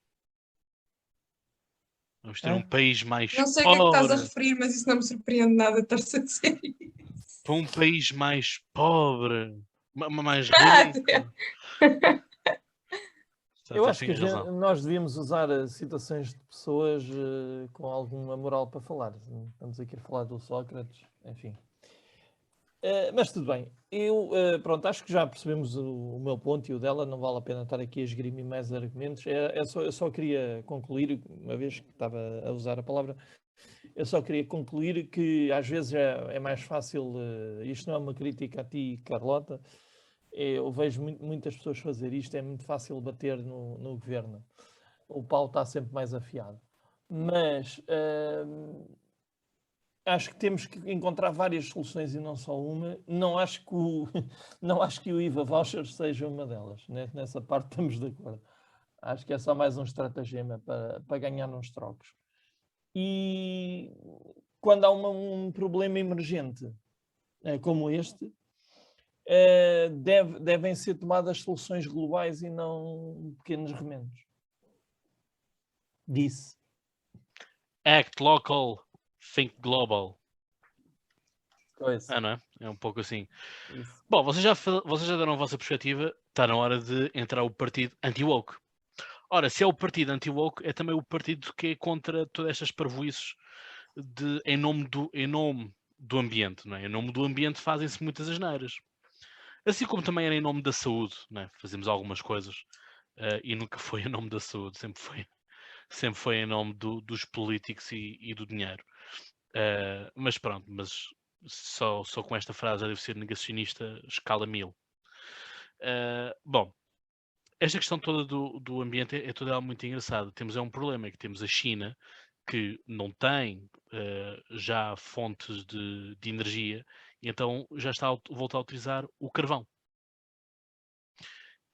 Vamos ter um país mais pobre. Não sei o que é que estás a referir, mas isso não me surpreende nada estar-se a dizer isso. Para um país mais pobre, mais rico. Eu acho que nós devíamos usar citações de pessoas com alguma moral para falar. Estamos aqui a falar do Sócrates, enfim. Mas tudo bem. Pronto, acho que já percebemos o meu ponto e o dela. Não vale a pena estar aqui a esgrimir mais argumentos. Eu só queria concluir, uma vez que estava a usar a palavra, eu só queria concluir que às vezes é mais fácil, isto não é uma crítica a ti, Carlota, eu vejo muitas pessoas fazer isto, é muito fácil bater no governo. O pau está sempre mais afiado. Mas acho que temos que encontrar várias soluções e não só uma. Não acho que o IVA vouchers seja uma delas. Né? Nessa parte estamos de acordo. Acho que é só mais um estratagema para ganhar uns trocos. E quando há um problema emergente como este, devem ser tomadas soluções globais e não pequenos remendos. Disse. Act local, think global. Coisa. Não é? É um pouco assim. Isso. Bom, vocês já deram a vossa perspectiva. Está na hora de entrar o partido anti-woke. Ora, se é o partido anti-woke, é também o partido que é contra todas estas parvoices em nome do ambiente. Não é? Em nome do ambiente fazem-se muitas asneiras. Assim como também era em nome da saúde. Não é? Fazemos algumas coisas e nunca foi em nome da saúde. Sempre foi em nome dos políticos e do dinheiro. Mas pronto, só com esta frase já devo ser negacionista escala 1000. Bom, esta questão toda do ambiente é toda muito engraçada. Temos um problema, é que temos a China, que não tem já fontes de energia, e então já está a voltar a utilizar o carvão.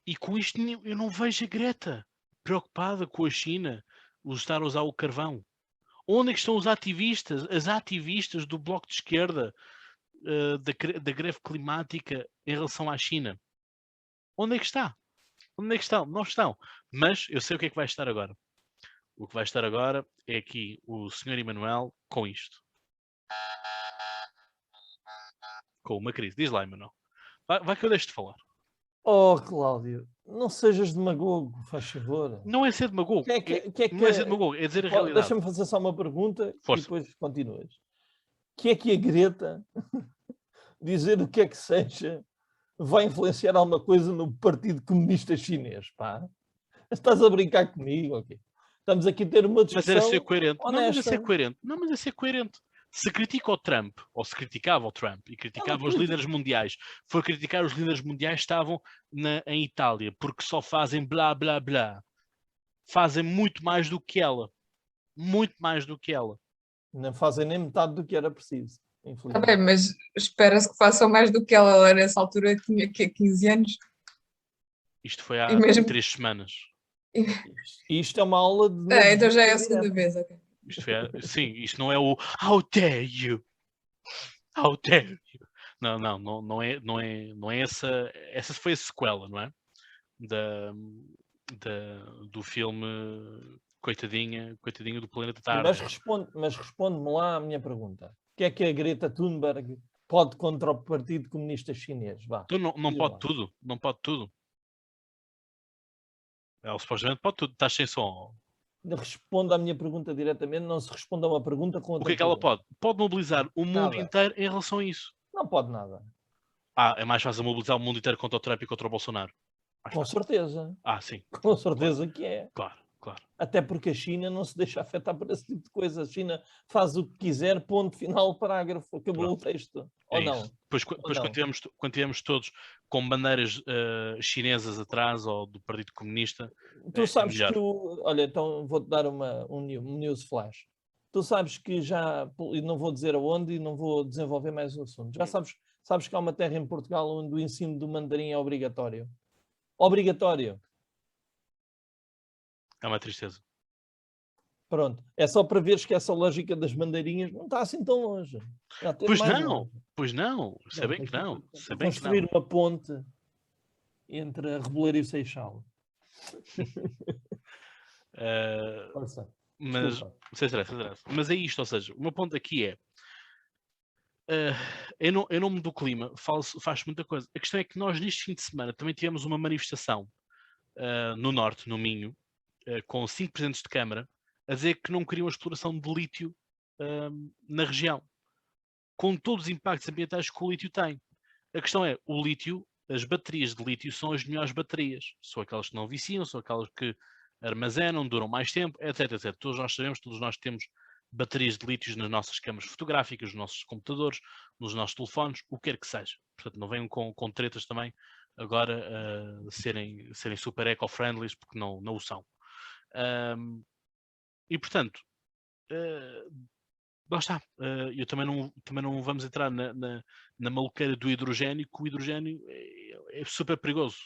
E com isto eu não vejo a Greta preocupada com a China estar a usar o carvão. Onde é que estão os ativistas, as ativistas do Bloco de Esquerda da greve climática em relação à China? Onde é que está? Onde é que estão? Não estão. Mas eu sei o que é que vai estar agora. O que vai estar agora é aqui o Sr. Emanuel com isto. Com uma crise. Diz lá, Emanuel. Vai que eu deixo de falar. Oh, Cláudio, não sejas demagogo, faz favor. Não é ser demagogo. Não é ser demagogo, é dizer a realidade. Deixa-me fazer só uma pergunta. Força. E depois continuas. Que é que a Greta dizer o que é que seja vai influenciar alguma coisa no Partido Comunista Chinês, pá? Estás a brincar comigo? Okay. Estamos aqui a ter uma discussão. Mas era ser coerente. Honesta. Não, mas é ser coerente. Não, mas é ser coerente. Se critica o Trump, ou se criticava o Trump e criticava os líderes mundiais, for criticar os líderes mundiais estavam em Itália, porque só fazem blá blá blá. Fazem muito mais do que ela. Muito mais do que ela. Não fazem nem metade do que era preciso. Está bem, mas espera-se que façam mais do que ela nessa altura tinha que 15 anos. Isto foi há E mesmo- 3 semanas. Isto é uma aula de. Então já é a segunda vez, ok. Sim, isto não é o How dare you? How dare you? Não é essa. Essa foi a sequela, não é? Do filme Coitadinho do Planeta Tarde. Mas responde-me lá a minha pergunta. O que é que a Greta Thunberg pode contra o Partido Comunista Chinês? Vá. Então não diz pode lá. tudo. Não pode tudo. Ela supostamente pode tudo. Estás sem som. Responda à minha pergunta diretamente, não se responde a uma pergunta com O outra que é que ela pergunta. pode? Pode mobilizar o mundo Nada. inteiro em relação a isso. Não pode nada. É mais fácil mobilizar o mundo inteiro contra o Trump e contra o Bolsonaro. Mais Com fácil. certeza. Sim. Com certeza que é. Claro. Até porque a China não se deixa afetar por esse tipo de coisa. A China faz o que quiser, ponto final, parágrafo, acabou o texto. Ou não? Isso. Depois quando tivemos todos com bandeiras chinesas atrás ou do Partido Comunista, Tu sabes melhor. que olha, então vou-te dar um news flash. Tu sabes que já, e não vou dizer aonde e não vou desenvolver mais o assunto. Já sabes que há uma terra em Portugal onde o ensino do mandarim é obrigatório. Obrigatório. É uma tristeza. Pronto. É só para veres que essa lógica das bandeirinhas não está assim tão longe. Pois não. Sei bem que não. Construir uma ponte entre a Reboleiro e o Seixal. Força. Mas, sem stress. Mas é isto, ou seja, o meu ponto aqui é em nome do clima faz muita coisa. A questão é que nós neste fim de semana também tivemos uma manifestação no Norte, no Minho, com 5 presidentes de Câmara a dizer que não queriam a exploração de lítio na região, com todos os impactos ambientais que o lítio tem. A questão é, o lítio, as baterias de lítio são as melhores baterias. São aquelas que não viciam, são aquelas que armazenam, duram mais tempo, etc. Todos nós sabemos, todos nós temos baterias de lítio nas nossas câmaras fotográficas, nos nossos computadores, nos nossos telefones, o que quer que seja. Portanto, não venham com tretas também agora serem super eco-friendly, porque não o são. E, portanto, lá está. Eu também não vamos entrar na maluqueira do hidrogênio, que o hidrogênio é super perigoso.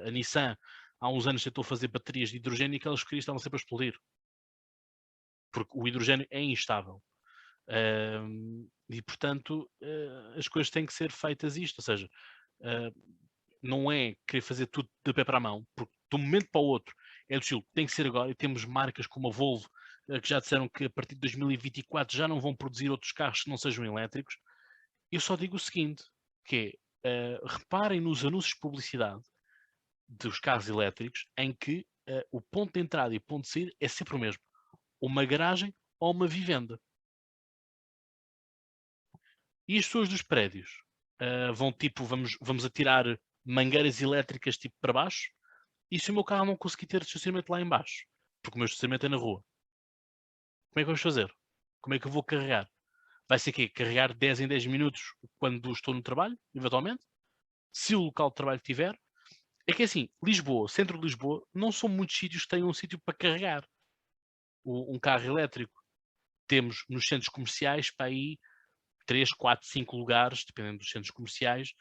A Nissan há uns anos tentou fazer baterias de hidrogênio e aquelas baterias estavam sempre a explodir. Porque o hidrogênio é instável. E, portanto, as coisas têm que ser feitas isto. Ou seja, não é querer fazer tudo de pé para a mão, porque de um momento para o outro é do estilo, tem que ser agora. E temos marcas como a Volvo, que já disseram que a partir de 2024 já não vão produzir outros carros que não sejam elétricos. Eu só digo o seguinte, que é, reparem nos anúncios de publicidade dos carros elétricos, em que o ponto de entrada e ponto de saída é sempre o mesmo. Uma garagem ou uma vivenda. E as pessoas dos prédios vão tipo, vamos atirar mangueiras elétricas tipo para baixo, e se o meu carro não conseguir ter estacionamento lá em baixo, porque o meu estacionamento é na rua, como é que vamos fazer? Como é que eu vou carregar? Vai ser quê? Carregar 10 em 10 minutos quando estou no trabalho, eventualmente? Se o local de trabalho tiver. É que assim, Lisboa, centro de Lisboa, não são muitos sítios que tenham um sítio para carregar um carro elétrico. Temos nos centros comerciais para aí 3, 4, 5 lugares, dependendo dos centros comerciais,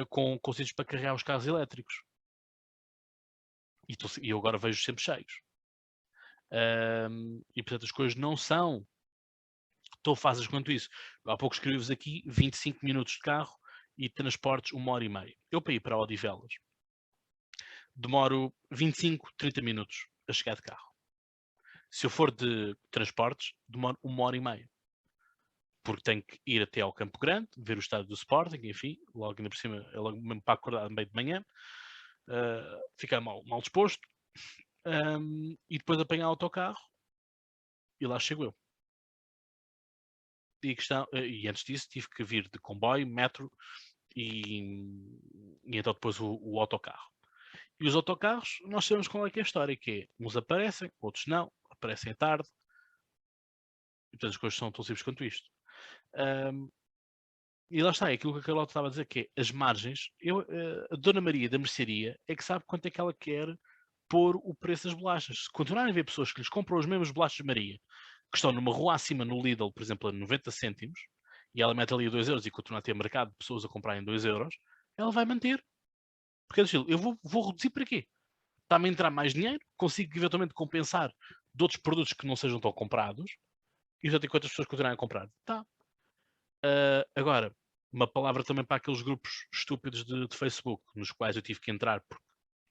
com sítios para carregar os carros elétricos. E eu agora vejo sempre cheios. E portanto as coisas não são tão fáceis quanto isso. Há pouco escrevi-vos aqui 25 minutos de carro e transportes 1h30. Eu para ir para Odivelas demoro 25, 30 minutos a chegar de carro. Se eu for de transportes, demoro 1h30. Porque tenho que ir até ao Campo Grande, ver o estádio do Sporting, enfim, logo ainda por cima, é logo mesmo para acordar meio de manhã, ficar mal disposto, e depois apanhar o autocarro e lá chego eu. E antes disso tive que vir de comboio, metro e então depois o autocarro. E os autocarros, nós sabemos qual é que é a história, que é, uns aparecem, outros não, aparecem tarde, e portanto as coisas são tão simples quanto isto. E lá está, é aquilo que a Carlota estava a dizer, que é as margens. A Dona Maria da mercearia é que sabe quanto é que ela quer pôr o preço das bolachas. Se continuarem a ver pessoas que lhes compram as mesmas bolachas de Maria, que estão numa rua acima no Lidl, por exemplo, a 90 cêntimos, e ela mete ali 2 euros e continua a ter mercado de pessoas a comprarem 2 euros, ela vai manter. Porque é do estilo, eu vou reduzir para quê? Está-me a entrar mais dinheiro, consigo eventualmente compensar de outros produtos que não sejam tão comprados, e já tem quantas pessoas continuarem a comprar. Tá. Agora, uma palavra também para aqueles grupos estúpidos de Facebook, nos quais eu tive que entrar porque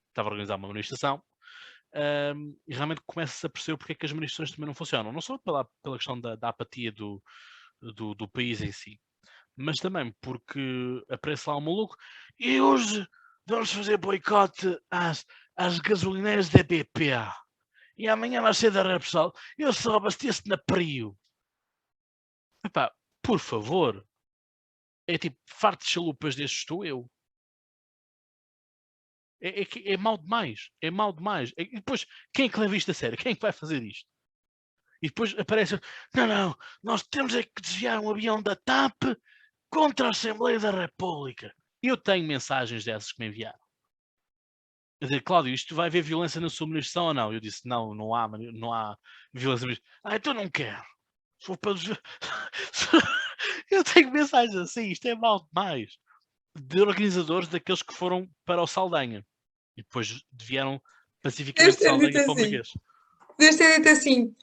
estava a organizar uma manifestação, e realmente começa-se a perceber porque é que as manifestações também não funcionam. Não só pela questão da apatia do país em si, mas também porque aparece lá um maluco e hoje vamos fazer boicote às gasolineiras da BP. E amanhã vai ser da Repsol. Eu só abasteço na Prio. Epá, por favor. É tipo, farto de chalupas destes estou eu. É mau demais. É mau demais. E depois, quem é que leva isto a sério? Quem é que vai fazer isto? E depois aparece, não, nós temos é que desviar um avião da TAP contra a Assembleia da República. E eu tenho mensagens dessas que me enviaram. Quer dizer, Cláudio, isto vai haver violência na sua ministração ou não? Eu disse, não há violência na ministração. Então não quero. Se for para... Eu tenho mensagens assim, isto é mau demais. De organizadores daqueles que foram para o Saldanha. E depois vieram pacificamente de Saldanha para o Marquês. Deves ter dito assim,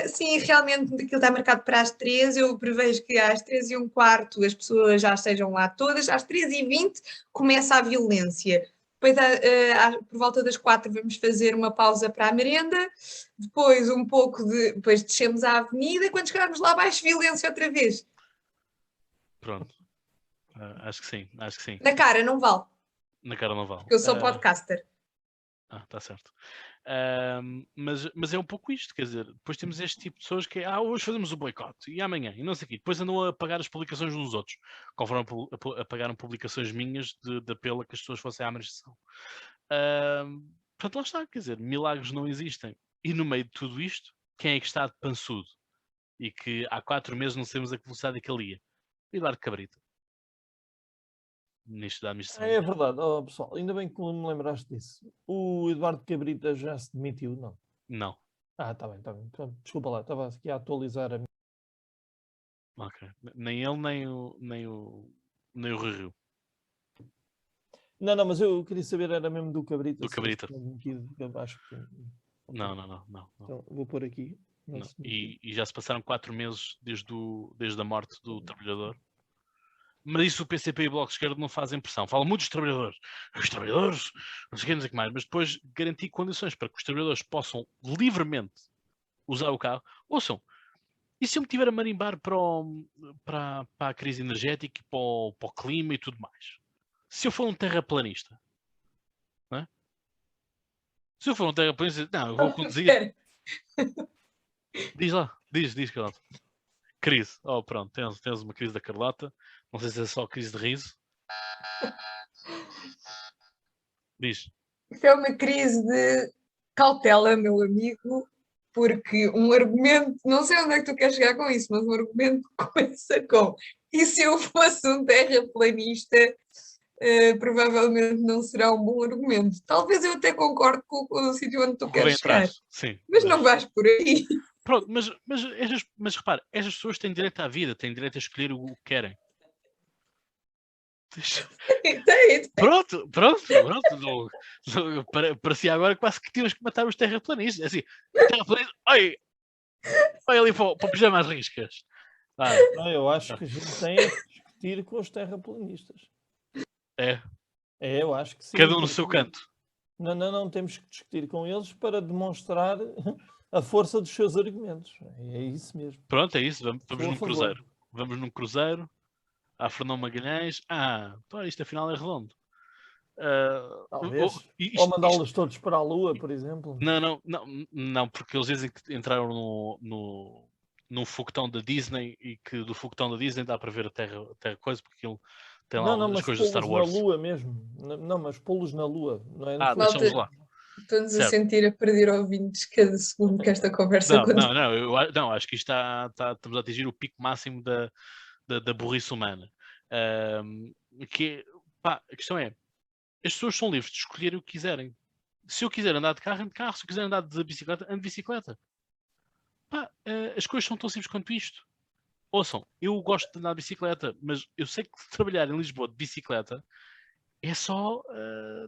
sim, realmente aquilo está marcado para as 13, eu prevejo que às 13h15 as pessoas já estejam lá todas, às 13h20 começa a violência. Depois, por volta das 4 vamos fazer uma pausa para a merenda, depois depois descemos à avenida e quando chegarmos lá abaixo, violência outra vez. Pronto. Acho que sim. Na cara, não vale. Na cara não vale. Porque eu sou podcaster. Está certo. Mas é um pouco isto, quer dizer, depois temos este tipo de pessoas que hoje fazemos o boicote e amanhã, e não sei o quê. Depois andam a apagar as publicações uns dos outros, conforme apagaram publicações minhas de apelo a que as pessoas fossem à manifestação. Portanto, lá está, quer dizer, milagres não existem. E no meio de tudo isto, quem é que está de pançudo? E que há 4 meses não sabemos a que velocidade que ele ia? Eduardo Cabrita. Ministro da Administração. É verdade, pessoal, ainda bem que me lembraste disso. O Eduardo Cabrita já se demitiu, não? Não. Está bem. Pronto, desculpa lá, estava aqui a atualizar a minha. Ok. Nem ele, nem o Rui Rio. Não, mas eu queria saber, era mesmo do Cabrita. Do Cabrita. Acho que... Não. Então, vou pôr aqui. Não. E já se passaram 4 meses desde a morte do trabalhador. Mas isso o PCP e o Bloco de Esquerda não fazem pressão. Falam muito dos trabalhadores. Os trabalhadores, não sei o que mais. Mas depois garantir condições para que os trabalhadores possam livremente usar o carro. Ouçam, e se eu me tiver a marimbar para a crise energética, para o clima e tudo mais? Se eu for um terraplanista, não é? Se eu for um terraplanista, não, eu vou conduzir. Diz lá, diz, Carlota. Crise. Oh, pronto, tens uma crise da Carlota. Não sei se é só crise de riso. Diz. Isto é uma crise de cautela, meu amigo, porque um argumento, não sei onde é que tu queres chegar com isso, mas um argumento começa com e se eu fosse um terraplanista, provavelmente não será um bom argumento. Talvez eu até concorde com o sítio onde tu queres chegar. Sim, mas não vais por aí. Pronto, mas repara, estas pessoas têm direito à vida, têm direito a escolher o que querem. Pronto. Parecia agora quase que tínhamos que matar os terraplanistas. Assim, terraplanistas, olha ali para o pijama às riscas. Eu acho que a gente tem que discutir com os terraplanistas. É, eu acho que sim. Cada um no seu canto. Não, temos que discutir com eles para demonstrar a força dos seus argumentos. É isso mesmo. Pronto, é isso. Vamos num cruzeiro. Vamos num cruzeiro. A Fernão Magalhães. Isto afinal é redondo. Talvez. Ou mandá-los todos para a Lua, por exemplo. Não, porque eles dizem que entraram num foguetão da Disney e que do foguetão da Disney dá para ver a Terra coisa, porque aquilo tem lá as coisas de Star Wars. Na Lua mesmo. Não, mas pô-los na Lua. Não é deixamos lá. Estou-nos a sentir a perder ouvintes cada segundo que esta conversa continua. Não, acho que isto estamos a atingir o pico máximo da burrice humana. A questão é, as pessoas são livres de escolher o que quiserem. Se eu quiser andar de carro, ando de carro. Se eu quiser andar de bicicleta, ando de bicicleta. As coisas são tão simples quanto isto. ouçam, eu gosto de andar de bicicleta, mas eu sei que trabalhar em Lisboa de bicicleta é só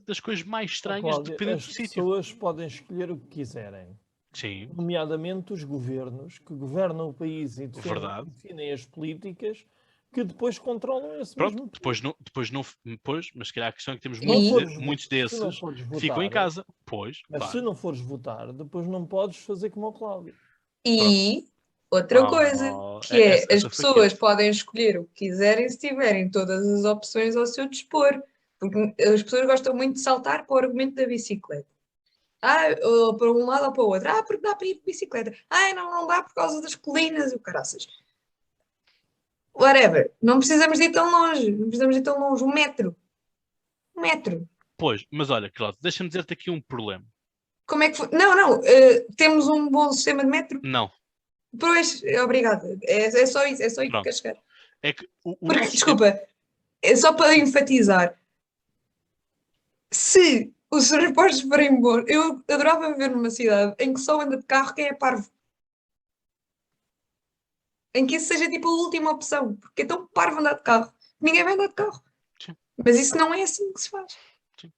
das coisas mais estranhas, Cláudio, dependendo as do sítio. pessoas podem escolher o que quiserem, Sim, nomeadamente os governos que governam o país e verdade. definem as políticas que depois controlam esse Pronto, mesmo depois país. não, depois, mas se calhar a questão é que temos Se não fores, muitos se não desses fores que ficam em votar, casa. Pois, mas se claro. não fores votar, depois não podes fazer como o Cláudio. Pronto. E outra coisa, que é as Essa foi pessoas quente. podem escolher o que quiserem se tiverem todas as opções ao seu dispor. Porque as pessoas gostam muito de saltar para o argumento da bicicleta. Ou para um lado ou para o outro. Porque dá para ir de bicicleta. Não dá por causa das colinas e o caraças. Whatever. Não precisamos de ir tão longe. Não precisamos de ir tão longe. Um metro. Um metro. Pois, mas olha, Cláudio, deixa-me dizer-te aqui um problema. Como é que foi? Não. Temos um bom sistema de metro. Não, Pois, obrigada. É só isso. É só isso que pronto. quer chegar. É que o Porque, nosso sistema... desculpa, é só para enfatizar. Se os transportes forem bons, eu adorava viver numa cidade em que só anda de carro quem é parvo. Em que isso seja tipo a última opção. Porque é tão parvo andar de carro. Ninguém vai andar de carro. Sim, Mas isso não é assim que se faz. sim.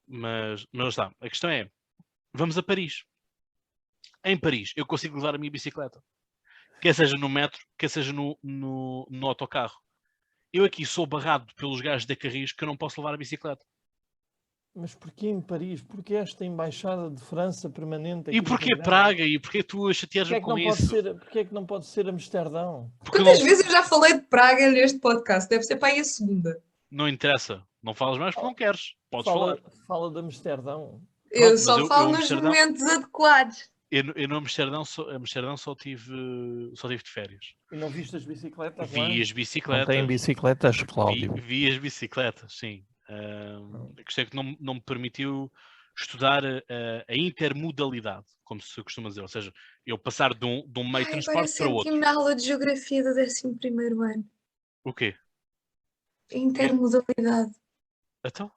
Mas está. A questão é, vamos a Paris. Em Paris, eu consigo levar a minha bicicleta. Quer seja no metro, quer seja no autocarro. Eu aqui sou barrado pelos gajos da Carris que eu não posso levar a bicicleta. Mas porquê em Paris? Porquê esta embaixada de França permanente aqui E em porquê Portugal? Praga? E porquê tu Porquê chateas-me é que com não pode isso? ser, porquê é que não pode ser Amsterdão? Porque Quantas vezes eu já falei de Praga neste podcast? Deve ser para aí a segunda. não interessa. Não falas mais porque não queres. Podes falar. Fala de Amsterdão. Eu Pronto, mas só eu falo nos Amsterdão, momentos adequados. eu no Amsterdão só tive de férias. E não viste as bicicletas lá? Vi as Não bicicletas. tem bicicletas, Cláudio. Vi as bicicletas, sim. A questão é que não me permitiu estudar a intermodalidade, como se costuma dizer. Ou seja, eu passar de um meio de Agora transporte para outro. senti-me na aula de Geografia do 11º ano. O quê? Intermodalidade. Então?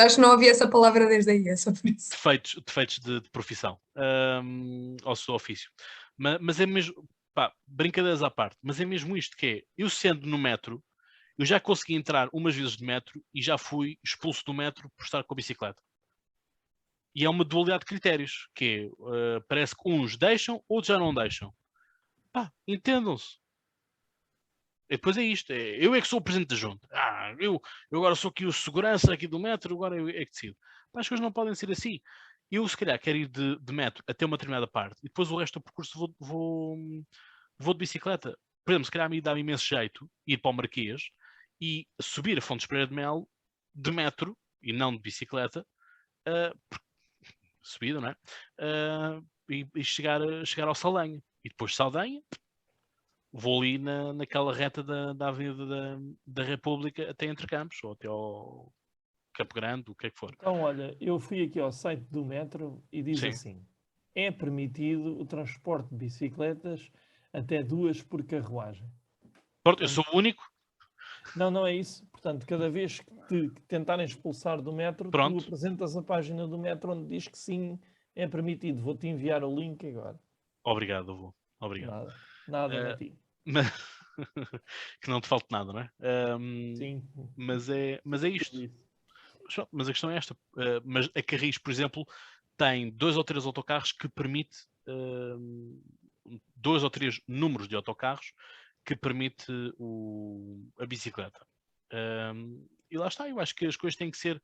Acho que não havia essa palavra desde aí, é só por isso. Defeitos de profissão. Ao seu ofício. Mas é mesmo... Pá, brincadeiras à parte. Mas é mesmo isto que é... Eu sendo no metro, eu já consegui entrar umas vezes de metro e já fui expulso do metro por estar com a bicicleta. E é uma dualidade de critérios, que é, parece que uns deixam, outros já não deixam. Pá, entendam-se. E depois é isto, eu é que sou o presidente da junta. Eu agora sou aqui o segurança aqui do metro, agora eu é que decido. Pá, as coisas não podem ser assim. Eu se calhar quero ir de metro até uma determinada parte e depois o resto do percurso vou de bicicleta. Por exemplo, se calhar me dá-me imenso jeito ir para o Marquês e subir a Fontes Pereira de Mel de metro e não de bicicleta, subida, não é? E chegar ao Saldanha. E depois de Saldanha, vou ali naquela reta da Avenida da República até Entre Campos, ou até ao Campo Grande, o que é que for. Então, olha, eu fui aqui ao site do metro e diz Sim. assim: é permitido o transporte de bicicletas até 2 por carruagem. Pronto, eu sou o único. Não é isso. Portanto, cada vez que te tentarem expulsar do metro, Pronto. tu apresentas a página do metro onde diz que sim, é permitido. Vou-te enviar o link agora. Obrigado, avô. Obrigado. Nada a ti. Mas... que não te falte nada, não é? Sim. Mas é isto. Mas a questão é esta. Mas a Carris, por exemplo, tem 2 ou 3 autocarros que permite 2 ou 3 números de autocarros que permite a bicicleta. E lá está, eu acho que as coisas têm que ser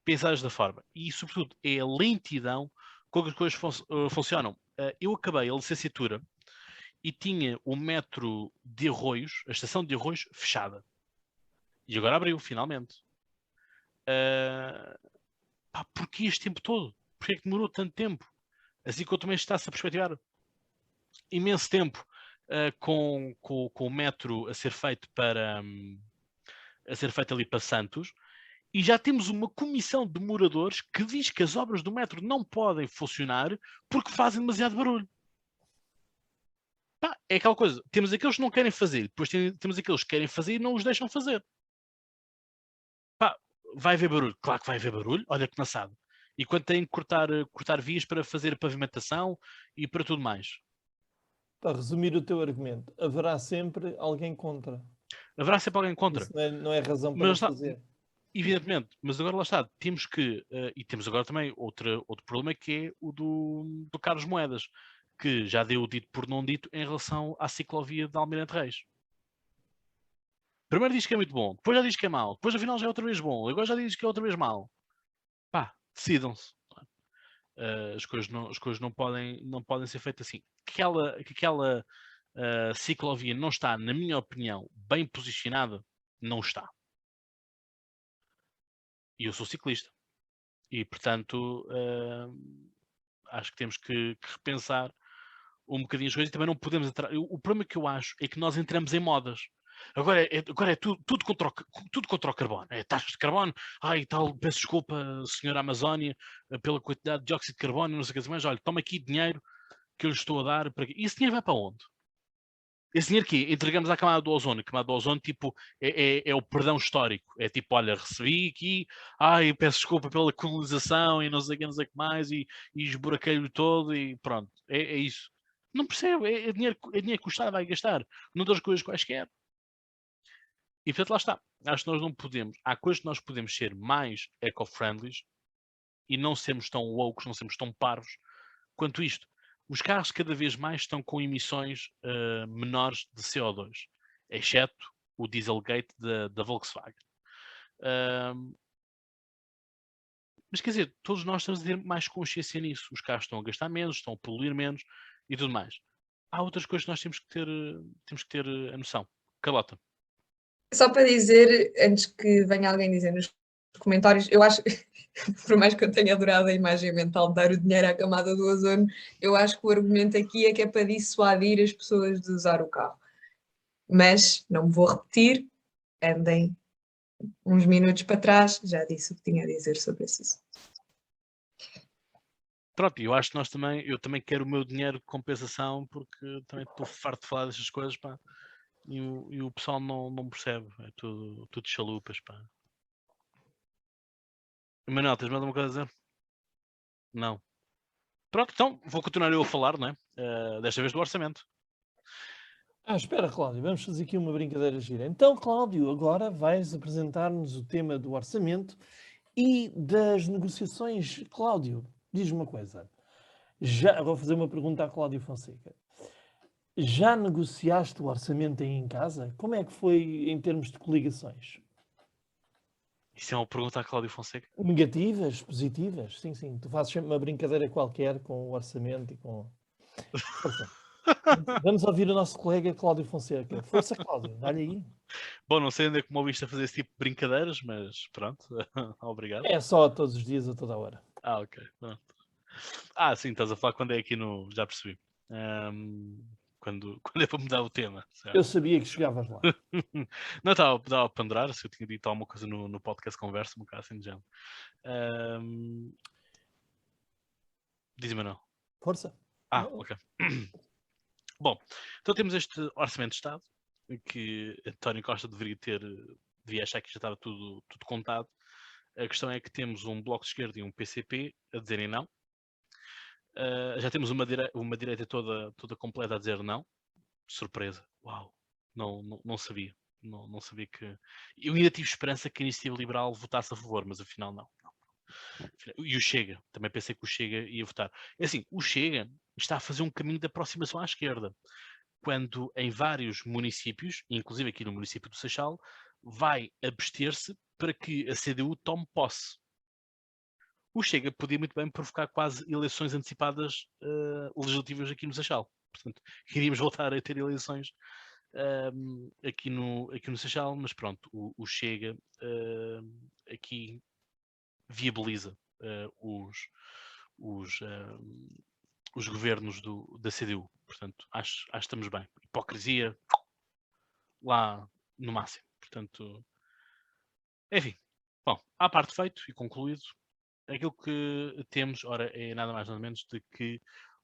pensadas da forma. E, sobretudo, é a lentidão com que as coisas funcionam. Eu acabei a licenciatura e tinha o metro de Arroios, a estação de Arroios, fechada. E agora abriu, finalmente. Porquê este tempo todo? Porquê é que demorou tanto tempo? Assim que eu também está-se a perspectivar imenso tempo com o metro a ser feito ali para Santos, e já temos uma comissão de moradores que diz que as obras do metro não podem funcionar porque fazem demasiado barulho. É aquela coisa, temos aqueles que não querem fazer, depois temos aqueles que querem fazer e não os deixam fazer. Vai haver barulho? Claro que vai haver barulho, olha que naçado. E quando têm que cortar vias para fazer pavimentação e para tudo mais. Para resumir o teu argumento, haverá sempre alguém contra. Haverá sempre alguém contra. Isso não é razão para não fazer. Evidentemente, mas agora lá está, temos que, e temos agora também outro problema que é o do Carlos Moedas, que já deu o dito por não dito em relação à ciclovia de Almirante Reis. Primeiro diz que é muito bom, depois já diz que é mau, depois afinal já é outra vez bom, agora já diz que é outra vez mau. Pá, decidam-se. As coisas não podem ser feitas assim. Que aquela ciclovia não está, na minha opinião, bem posicionada, não está. E eu sou ciclista. E, portanto, acho que temos que repensar um bocadinho as coisas e também não podemos entrar. O problema que eu acho é que nós entramos em modas. Agora é tudo contra o carbono. É taxas de carbono. Ai, tal, peço desculpa, senhora Amazónia, pela quantidade de dióxido de carbono, não sei o que mais. Olha, toma aqui dinheiro que eu lhe estou a dar. E esse dinheiro vai para onde? Esse dinheiro que entregamos à camada do ozono. A camada do ozono, tipo, é o perdão histórico. É tipo, olha, recebi aqui, ai, peço desculpa pela colonização e não sei o que mais, e esburaquei-o todo e pronto. É isso. Não percebo. É dinheiro que o Estado vai gastar noutras coisas quaisquer. E portanto, lá está. Acho que nós não podemos. Há coisas que nós podemos ser mais eco-friendly e não sermos tão loucos, não sermos tão parvos quanto isto. Os carros cada vez mais estão com emissões menores de CO2, exceto o Dieselgate da Volkswagen. Mas quer dizer, todos nós temos de ter mais consciência nisso. Os carros estão a gastar menos, estão a poluir menos e tudo mais. Há outras coisas que nós temos que ter a noção. Carlota. Só para dizer, antes que venha alguém dizer nos comentários, eu acho, por mais que eu tenha adorado a imagem mental de dar o dinheiro à camada do ozono, eu acho que o argumento aqui é que é para dissuadir as pessoas de usar o carro. Mas, não me vou repetir, andem uns minutos para trás, já disse o que tinha a dizer sobre esse assunto. Pronto, eu acho que eu também quero o meu dinheiro de compensação, porque também estou farto de falar dessas coisas, pá. E o pessoal não percebe. É tudo chalupas, pá. Manuel, tens mais alguma coisa a dizer? Não. Pronto, então vou continuar eu a falar, não é? Desta vez do orçamento. Espera, Cláudio, vamos fazer aqui uma brincadeira gira. Então, Cláudio, agora vais apresentar-nos o tema do orçamento e das negociações. Cláudio, diz-me uma coisa. Vou fazer uma pergunta a Cláudio Fonseca. Já negociaste o orçamento aí em casa? Como é que foi em termos de coligações? Isso é uma pergunta a Cláudio Fonseca? Negativas, positivas? Sim, sim. Tu fazes sempre uma brincadeira qualquer com o orçamento e com... Força. Vamos ouvir o nosso colega Cláudio Fonseca. Força, Cláudio, dá-lhe aí. Bom, não sei onde é que me ouviste a fazer esse tipo de brincadeiras, mas pronto. Obrigado. É só todos os dias, a toda a hora. Ok. Pronto. Sim, estás a falar quando é aqui no... Já percebi. Quando é para mudar o tema. Certo? Eu sabia que chegavas lá. Não, estava a ponderar se eu tinha dito alguma coisa no podcast Conversa, um bocado assim de género. Diz-me não. Força. Ok. Bom, então temos este Orçamento de Estado, que António Costa devia achar que já estava tudo contado. A questão é que temos um Bloco de Esquerda e um PCP a dizerem não. Já temos uma direita toda completa a dizer não. Surpresa. Uau. Não sabia. Não sabia que... Eu ainda tive esperança que a Iniciativa Liberal votasse a favor, mas afinal não. E o Chega. Também pensei que o Chega ia votar. É assim, o Chega está a fazer um caminho de aproximação à esquerda. Quando em vários municípios, inclusive aqui no município do Seixal, vai abster-se para que a CDU tome posse. O Chega podia muito bem provocar quase eleições antecipadas legislativas aqui no Seixal. Portanto, iríamos voltar a ter eleições aqui no Seixal, mas pronto, o Chega aqui viabiliza os governos da CDU. Portanto, acho que estamos bem. Hipocrisia lá no máximo. Portanto, enfim. Bom, à parte feito e concluído, aquilo que temos, ora, é nada mais nada menos de que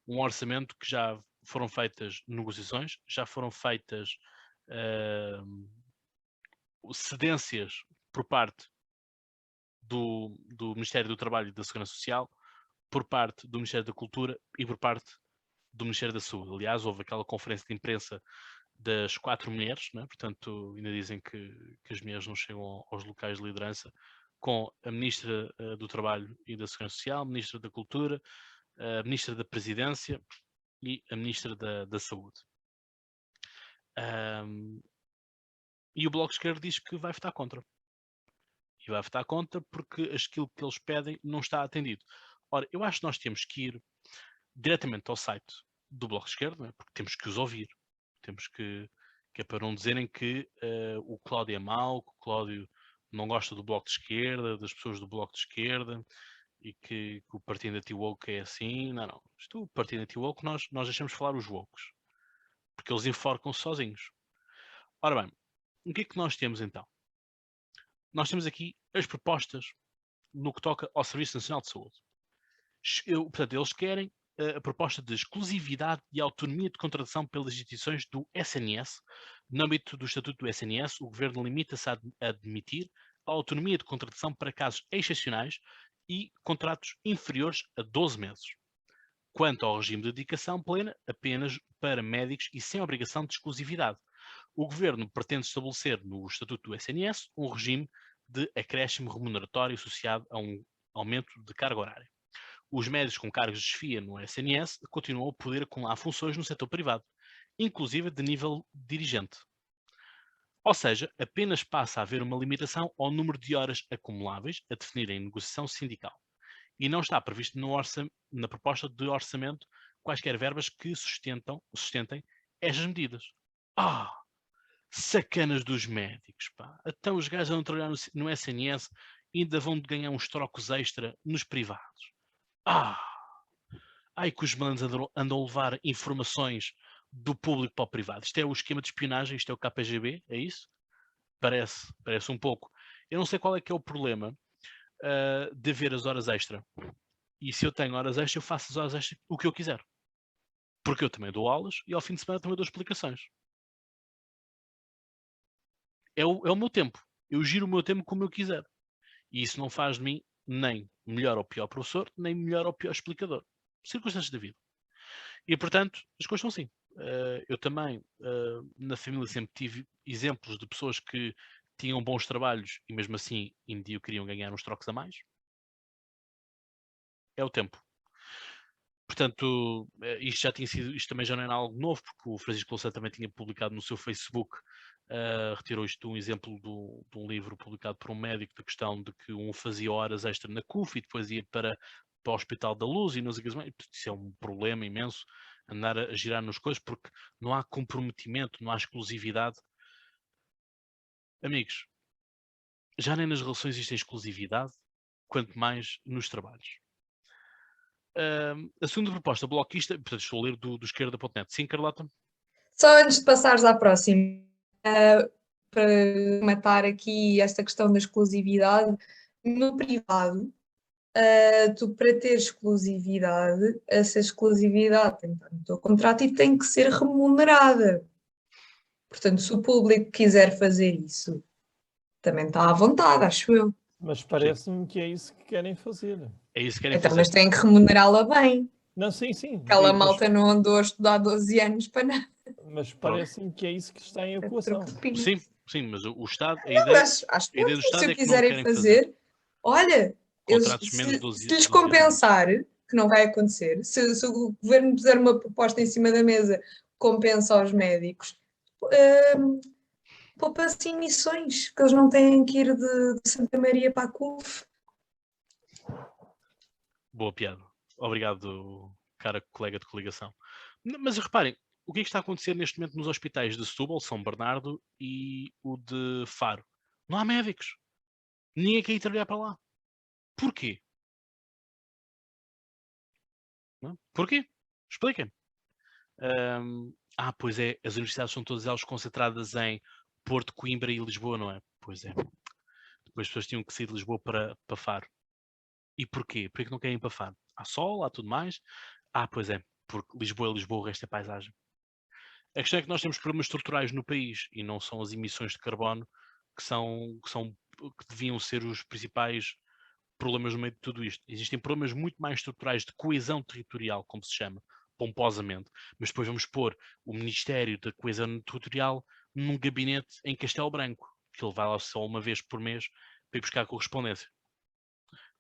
um orçamento que já foram feitas negociações, já foram feitas cedências por parte do Ministério do Trabalho e da Segurança Social, por parte do Ministério da Cultura e por parte do Ministério da Saúde. Aliás, houve aquela conferência de imprensa das 4 mulheres, né? Portanto, ainda dizem que as mulheres não chegam aos locais de liderança, com a Ministra do Trabalho e da Segurança Social, a Ministra da Cultura, a Ministra da Presidência e a Ministra da Saúde. E o Bloco de Esquerda diz que vai votar contra. E vai votar contra porque aquilo que eles pedem não está atendido. Ora, eu acho que nós temos que ir diretamente ao site do Bloco de Esquerda, né? Porque temos que os ouvir. Temos que é para não dizerem que o Cláudio é mau, que o Cláudio não gosta do Bloco de Esquerda, das pessoas do Bloco de Esquerda, e que o partido anti-woke é assim. Não, não. Isto, o partido anti-woke, nós deixamos falar os wokes. Porque eles enforcam-se sozinhos. Ora bem, o que é que nós temos então? Nós temos aqui as propostas no que toca ao Serviço Nacional de Saúde. Portanto, eles querem a proposta de exclusividade e autonomia de contratação pelas instituições do SNS. No âmbito do Estatuto do SNS, o Governo limita-se a admitir a autonomia de contratação para casos excepcionais e contratos inferiores a 12 meses. Quanto ao regime de dedicação plena, apenas para médicos e sem obrigação de exclusividade. O Governo pretende estabelecer no Estatuto do SNS um regime de acréscimo remuneratório associado a um aumento de carga horária. Os médicos com cargos de chefia no SNS continuam a poder acumular funções no setor privado, inclusive de nível dirigente. Ou seja, apenas passa a haver uma limitação ao número de horas acumuláveis a definir em negociação sindical. E não está previsto na proposta de orçamento quaisquer verbas que sustentem estas medidas. Sacanas dos médicos, pá. Então os gajos vão trabalhar no SNS e ainda vão ganhar uns trocos extra nos privados. Ai que os malandros andam a levar informações do público para o privado. Isto é o esquema de espionagem, isto é o KGB, é isso? Parece um pouco. Eu não sei qual é que é o problema de ver as horas extra. E se eu tenho horas extra, eu faço as horas extra o que eu quiser. Porque eu também dou aulas e ao fim de semana também dou explicações. É o meu tempo. Eu giro o meu tempo como eu quiser. E isso não faz de mim nem melhor ou pior professor, nem melhor ou pior explicador. Circunstâncias da vida. E, portanto, as coisas são assim. Eu também, na família, sempre tive exemplos de pessoas que tinham bons trabalhos e, mesmo assim, em dia queriam ganhar uns trocos a mais. É o tempo. Portanto, isto também já não era algo novo, porque o Francisco Louçã também tinha publicado no seu Facebook, retirou isto de um exemplo de um livro publicado por um médico, da questão de que um fazia horas extra na CUF e depois ia para o Hospital da Luz e não sei o que mais. Isso é um problema imenso, andar a girar nas coisas, porque não há comprometimento, não há exclusividade. Amigos, já nem nas relações existe exclusividade, quanto mais nos trabalhos. A segunda proposta bloquista, portanto estou a ler do esquerda.net. Sim, Carlota? Só antes de passares à próxima, para matar aqui esta questão da exclusividade, no privado, tu para ter exclusividade, essa exclusividade tem que estar no teu contrato e tem que ser remunerada. Portanto, se o público quiser fazer isso, também está à vontade, acho eu. Mas parece-me que é isso que querem fazer. É isso que querem Então, fazer. mas têm que remunerá-la bem. Não, sim. Aquela malta não andou a estudar 12 anos para nada. Mas parece-me que é isso que está em equação. Sim, mas o Estado, a Não, ideia, mas acho a ideia do que Estado se é o que não quiserem querem fazer, olha, contratos menos de 12 se lhes compensar, que não vai acontecer, se o governo puser uma proposta em cima da mesa, compensa aos médicos, poupa-se emissões, que eles não têm que ir de Santa Maria para a CUF. Boa piada. Obrigado, cara colega de coligação. Mas reparem, o que é que está a acontecer neste momento nos hospitais de Setúbal, São Bernardo e o de Faro? Não há médicos. Ninguém quer ir trabalhar para lá. Porquê? Não? Porquê? Expliquem. Pois é, as universidades são todas elas concentradas em Porto, Coimbra e Lisboa, não é? Pois é. Depois as pessoas tinham que sair de Lisboa para Faro. E porquê? Porquê que não querem ir para Faro? Há sol, há tudo mais. Pois é, porque Lisboa é Lisboa, o resto é paisagem. A questão é que nós temos problemas estruturais no país e não são as emissões de carbono que deviam ser os principais problemas no meio de tudo isto. Existem problemas muito mais estruturais de coesão territorial, como se chama, pomposamente, mas depois vamos pôr o Ministério da Coesão Territorial num gabinete em Castelo Branco, que ele vai lá só uma vez por mês para ir buscar a correspondência.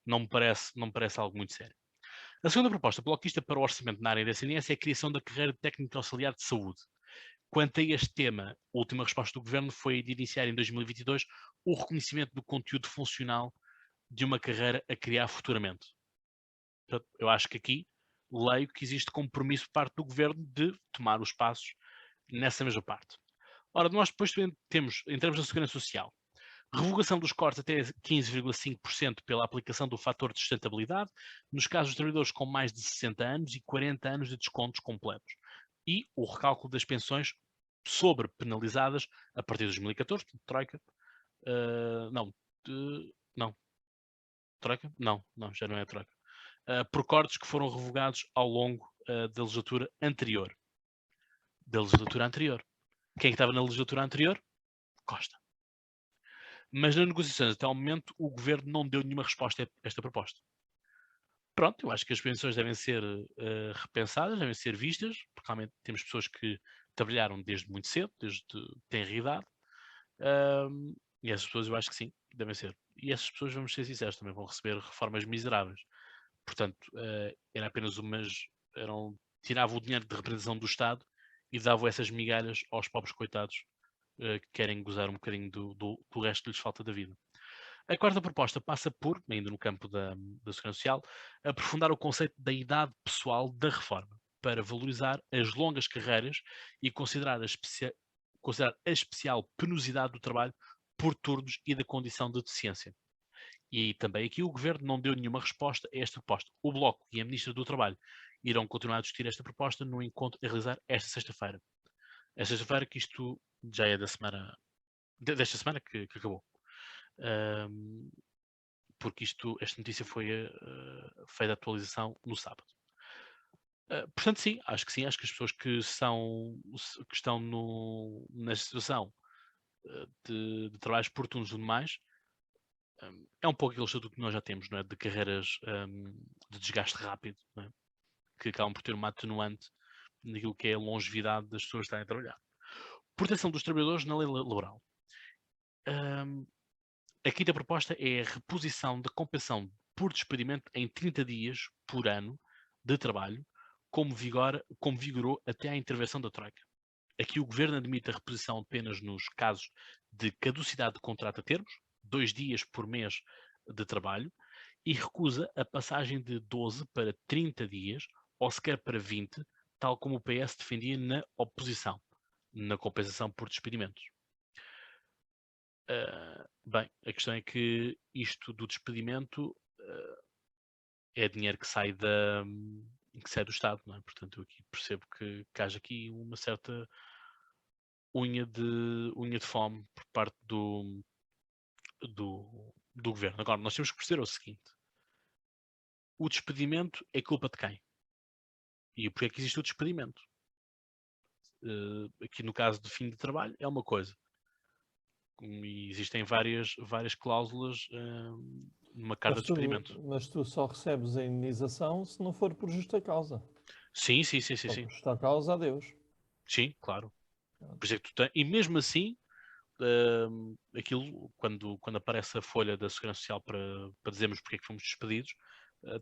Não me parece algo muito sério. A segunda proposta bloquista para o orçamento na área da CNS é a criação da carreira de técnico auxiliar de saúde. Quanto a este tema, a última resposta do Governo foi de iniciar em 2022 o reconhecimento do conteúdo funcional de uma carreira a criar futuramente. Portanto, eu acho que aqui leio que existe compromisso por parte do Governo de tomar os passos nessa mesma parte. Ora, nós depois temos, em termos da segurança social, revogação dos cortes até 15,5% pela aplicação do fator de sustentabilidade nos casos de trabalhadores com mais de 60 anos e 40 anos de descontos completos. E o recálculo das pensões sobrepenalizadas a partir de 2014, Troika. Não. Troika? Não, já não é Troika. Por cortes que foram revogados ao longo da legislatura anterior. Quem é que estava na legislatura anterior? Costa. Mas nas negociações até ao momento o Governo não deu nenhuma resposta a esta proposta. Pronto, eu acho que as pensões devem ser repensadas, devem ser vistas, porque realmente temos pessoas que trabalharam desde muito cedo, desde tenra idade, e essas pessoas eu acho que sim, devem ser. E essas pessoas, vamos ser sinceros, também vão receber reformas miseráveis. Portanto, era apenas tiravam o dinheiro de representação do Estado e davam essas migalhas aos pobres coitados que querem gozar um bocadinho do resto que lhes falta da vida. A quarta proposta passa por, ainda no campo da Segurança Social, aprofundar o conceito da idade pessoal da reforma, para valorizar as longas carreiras e considerar a especial penosidade do trabalho por turnos e da condição de deficiência. E também aqui o Governo não deu nenhuma resposta a esta proposta. O Bloco e a Ministra do Trabalho irão continuar a discutir esta proposta no encontro a realizar esta sexta-feira. Esta sexta-feira, que isto já é desta semana que acabou. Porque esta notícia foi feita a atualização no sábado. Portanto, sim, acho que as pessoas que estão nesta situação de trabalhos por turnos e tudo mais, é um pouco aquele estatuto que nós já temos, não é? De carreiras de desgaste rápido, não é? Que acabam por ter uma atenuante naquilo que é a longevidade das pessoas que estarem a trabalhar. Proteção dos trabalhadores na lei laboral. A quinta proposta é a reposição da compensação por despedimento em 30 dias por ano de trabalho, como vigorou até à intervenção da Troika. Aqui o Governo admite a reposição apenas nos casos de caducidade de contrato a termos, 2 dias por mês de trabalho, e recusa a passagem de 12 para 30 dias, ou sequer para 20, tal como o PS defendia na oposição, na compensação por despedimentos. Bem, a questão é que isto do despedimento é dinheiro que sai do Estado, não é? Portanto, eu aqui percebo que haja aqui uma certa unha de fome por parte do Governo. Agora, nós temos que perceber o seguinte: o despedimento é culpa de quem? E porquê é que existe o despedimento? Aqui no caso do fim de trabalho é uma coisa. E existem várias cláusulas numa carta de despedimento. Mas tu só recebes a indenização se não for por justa causa. Sim. Por justa causa, adeus. Sim, claro. Por isso é que tu tens... E mesmo assim, aquilo, quando aparece a folha da Segurança Social para dizermos porque é que fomos despedidos,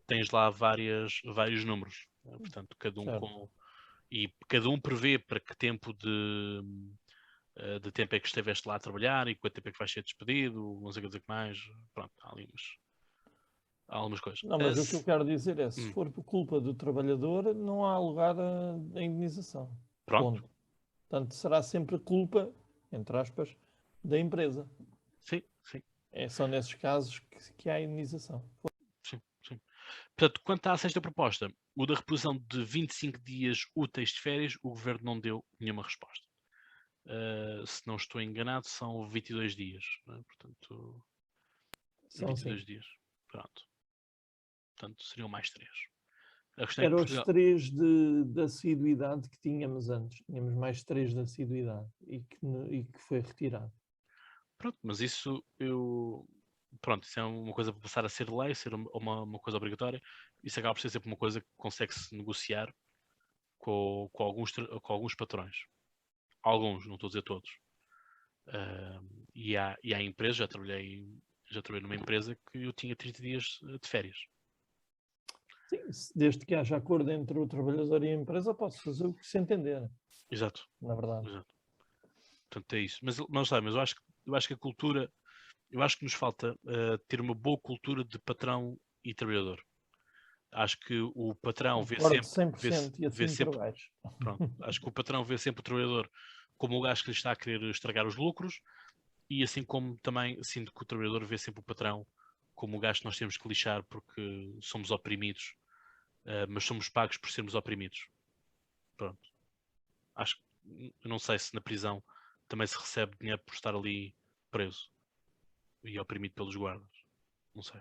tens lá vários números. Portanto, cada um prevê para que tempo de tempo é que estiveste lá a trabalhar e quanto tempo é que vais ser despedido, não sei o que mais. Pronto, há algumas coisas. Não, mas o que eu quero dizer é, se Hum. for por culpa do trabalhador, não há lugar a indenização. Pronto. Ponto. Portanto, será sempre culpa, entre aspas, da empresa. Sim. É só nesses casos que há indenização. Sim. Portanto, quanto à sexta proposta, o da reposição de 25 dias úteis de férias, o Governo não deu nenhuma resposta. Se não estou enganado, são 22 dias. Não é? Portanto, São 22 sim. dias. Pronto. Portanto, seriam mais 3. A questão Eram é os 3 de assiduidade que tínhamos antes. Tínhamos mais 3 de assiduidade e que foi retirado. Pronto, mas isso isso é uma coisa para passar a ser lei, ser uma coisa obrigatória. Isso acaba por ser sempre uma coisa que consegue-se negociar com alguns patrões. Alguns, não estou a dizer todos. E há empresas, já trabalhei numa empresa que eu tinha 30 dias de férias. Sim, desde que haja acordo entre o trabalhador e a empresa, pode-se fazer o que se entender. Exato. Na verdade. Exato. Portanto, é isso. Mas eu acho que a cultura, eu acho que nos falta ter uma boa cultura de patrão e trabalhador. Acho que o patrão vê Concordo sempre, 100% e assim por baixo. pronto, acho que o patrão vê sempre o trabalhador como o gajo que lhe está a querer estragar os lucros, e assim como também sinto que o trabalhador vê sempre o patrão como o gajo que nós temos que lixar porque somos oprimidos, mas somos pagos por sermos oprimidos. Pronto. Acho que, eu não sei se na prisão também se recebe dinheiro por estar ali preso e oprimido pelos guardas. Não sei.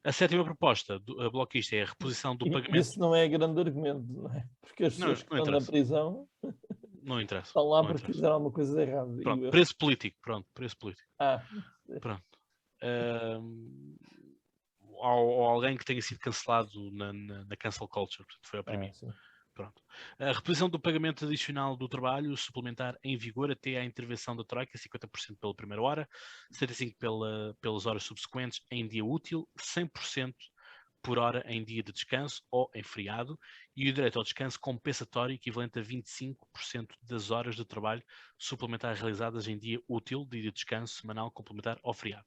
A sétima proposta do bloquista é a reposição do pagamento. Isso não é grande argumento, não é? Porque as pessoas que estão na prisão não interessa. Estão lá não porque interessa. fizeram alguma coisa errada. Pronto, preço político. Pronto, preço político. Pronto. Ou alguém que tenha sido cancelado na cancel culture, portanto, foi oprimido. Pronto. A reposição do pagamento adicional do trabalho suplementar em vigor até à intervenção da Troika, 50% pela primeira hora, 75% pelas horas subsequentes em dia útil, 100% por hora em dia de descanso ou em feriado, e o direito ao descanso compensatório equivalente a 25% das horas de trabalho suplementar realizadas em dia útil, dia de descanso semanal complementar ou feriado.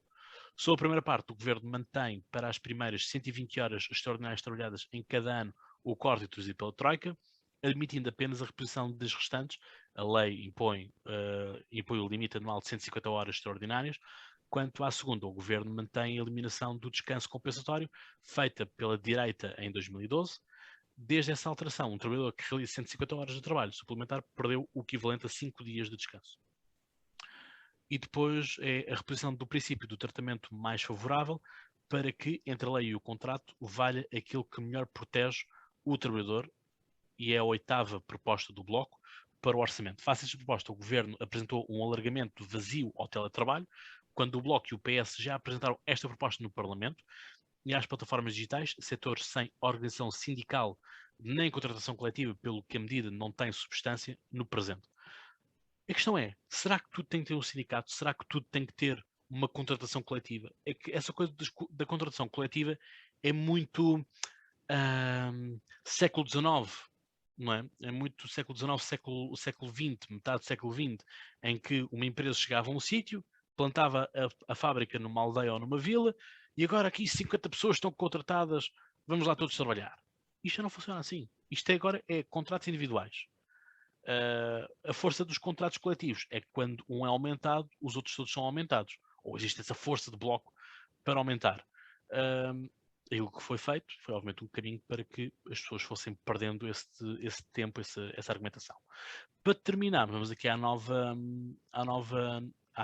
Sobre a primeira parte, o Governo mantém para as primeiras 120 horas extraordinárias trabalhadas em cada ano o corte introduzido pela Troika, admitindo apenas a reposição das restantes. A lei impõe o limite anual de 150 horas extraordinárias. Quanto à segunda, o Governo mantém a eliminação do descanso compensatório, feita pela direita em 2012. Desde essa alteração, um trabalhador que realiza 150 horas de trabalho suplementar perdeu o equivalente a 5 dias de descanso. E depois é a reposição do princípio do tratamento mais favorável para que, entre a lei e o contrato, valha aquilo que melhor protege o trabalhador, e é a oitava proposta do Bloco para o orçamento. Face a esta proposta, o Governo apresentou um alargamento vazio ao teletrabalho, quando o Bloco e o PS já apresentaram esta proposta no Parlamento, e às plataformas digitais, setor sem organização sindical nem contratação coletiva, pelo que a medida não tem substância no presente. A questão é, será que tudo tem que ter um sindicato? Será que tudo tem que ter uma contratação coletiva? É que essa coisa da contratação coletiva é muito século XIX, não é? É muito século XIX, século XX, metade do século XX, em que uma empresa chegava a um sítio, plantava a fábrica numa aldeia ou numa vila, e agora aqui 50 pessoas estão contratadas, vamos lá todos trabalhar. Isto não funciona assim. Isto agora é contratos individuais. A força dos contratos coletivos é que quando um é aumentado, os outros todos são aumentados. Ou existe essa força de bloco para aumentar. E o que foi feito foi, obviamente, um caminho para que as pessoas fossem perdendo esse tempo, essa argumentação. Para terminar, vamos aqui à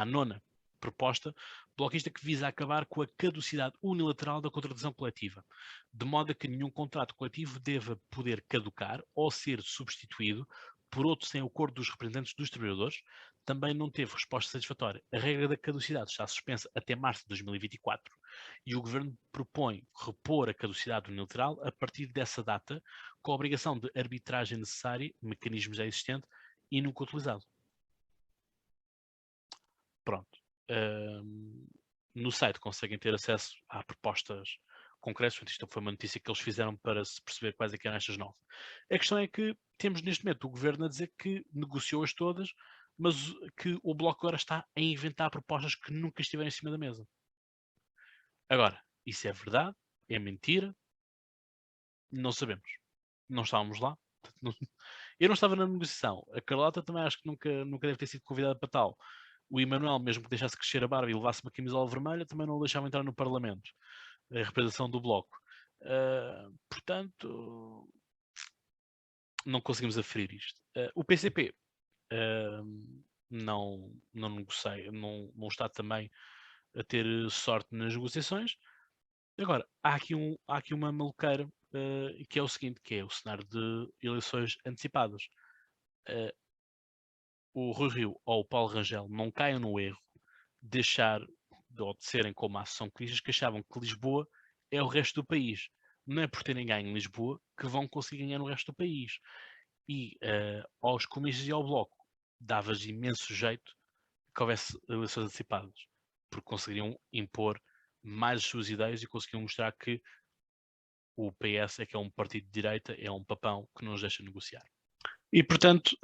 nona proposta bloquista, que visa acabar com a caducidade unilateral da contratação coletiva, de modo a que nenhum contrato coletivo deva poder caducar ou ser substituído por outro sem o acordo dos representantes dos trabalhadores. Também não teve resposta satisfatória. A regra da caducidade está suspensa até março de 2024 e o Governo propõe repor a caducidade unilateral a partir dessa data, com a obrigação de arbitragem necessária, mecanismo já existente e nunca utilizado. Pronto. No site conseguem ter acesso a propostas concretas. Isto foi uma notícia que eles fizeram para se perceber quais é que eram estas 9. A questão é que temos neste momento o Governo a dizer que negociou-as todas, mas que o Bloco agora está a inventar propostas que nunca estiveram em cima da mesa. Agora, isso é verdade? É mentira? Não sabemos. Não estávamos lá. Eu não estava na negociação. A Carlota também acho que nunca deve ter sido convidada para tal. O Emanuel, mesmo que deixasse crescer a barba e levasse uma camisola vermelha, também não o deixava entrar no Parlamento. A representação do Bloco. Portanto, não conseguimos aferir isto. O PCP não negocia, não está também a ter sorte nas negociações. Agora, há aqui uma maluqueira, que é o seguinte, que é o cenário de eleições antecipadas. O Rui Rio ou o Paulo Rangel não caiam no erro de serem como a Associação Cristas, que achavam que Lisboa é o resto do país. Não é por terem ganho em Lisboa que vão conseguir ganhar no resto do país. E aos comunistas e ao Bloco dava-lhes imenso jeito que houvesse eleições antecipadas, porque conseguiriam impor mais as suas ideias e conseguiam mostrar que o PS é que é um partido de direita, é um papão que não nos deixa negociar. E, portanto,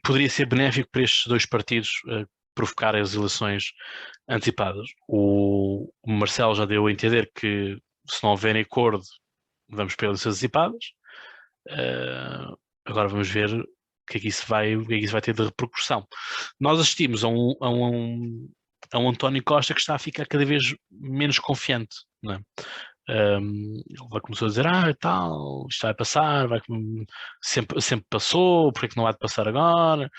poderia ser benéfico para estes dois partidos provocar as eleições antecipadas. O Marcelo já deu a entender que, se não houver acordo, vamos para eleições antecipadas. Agora vamos ver o que é que isso vai ter de repercussão. Nós assistimos a um António Costa que está a ficar cada vez menos confiante, não é? Ele começou a dizer, tal, isto vai passar, sempre passou, porque é que não há de passar agora?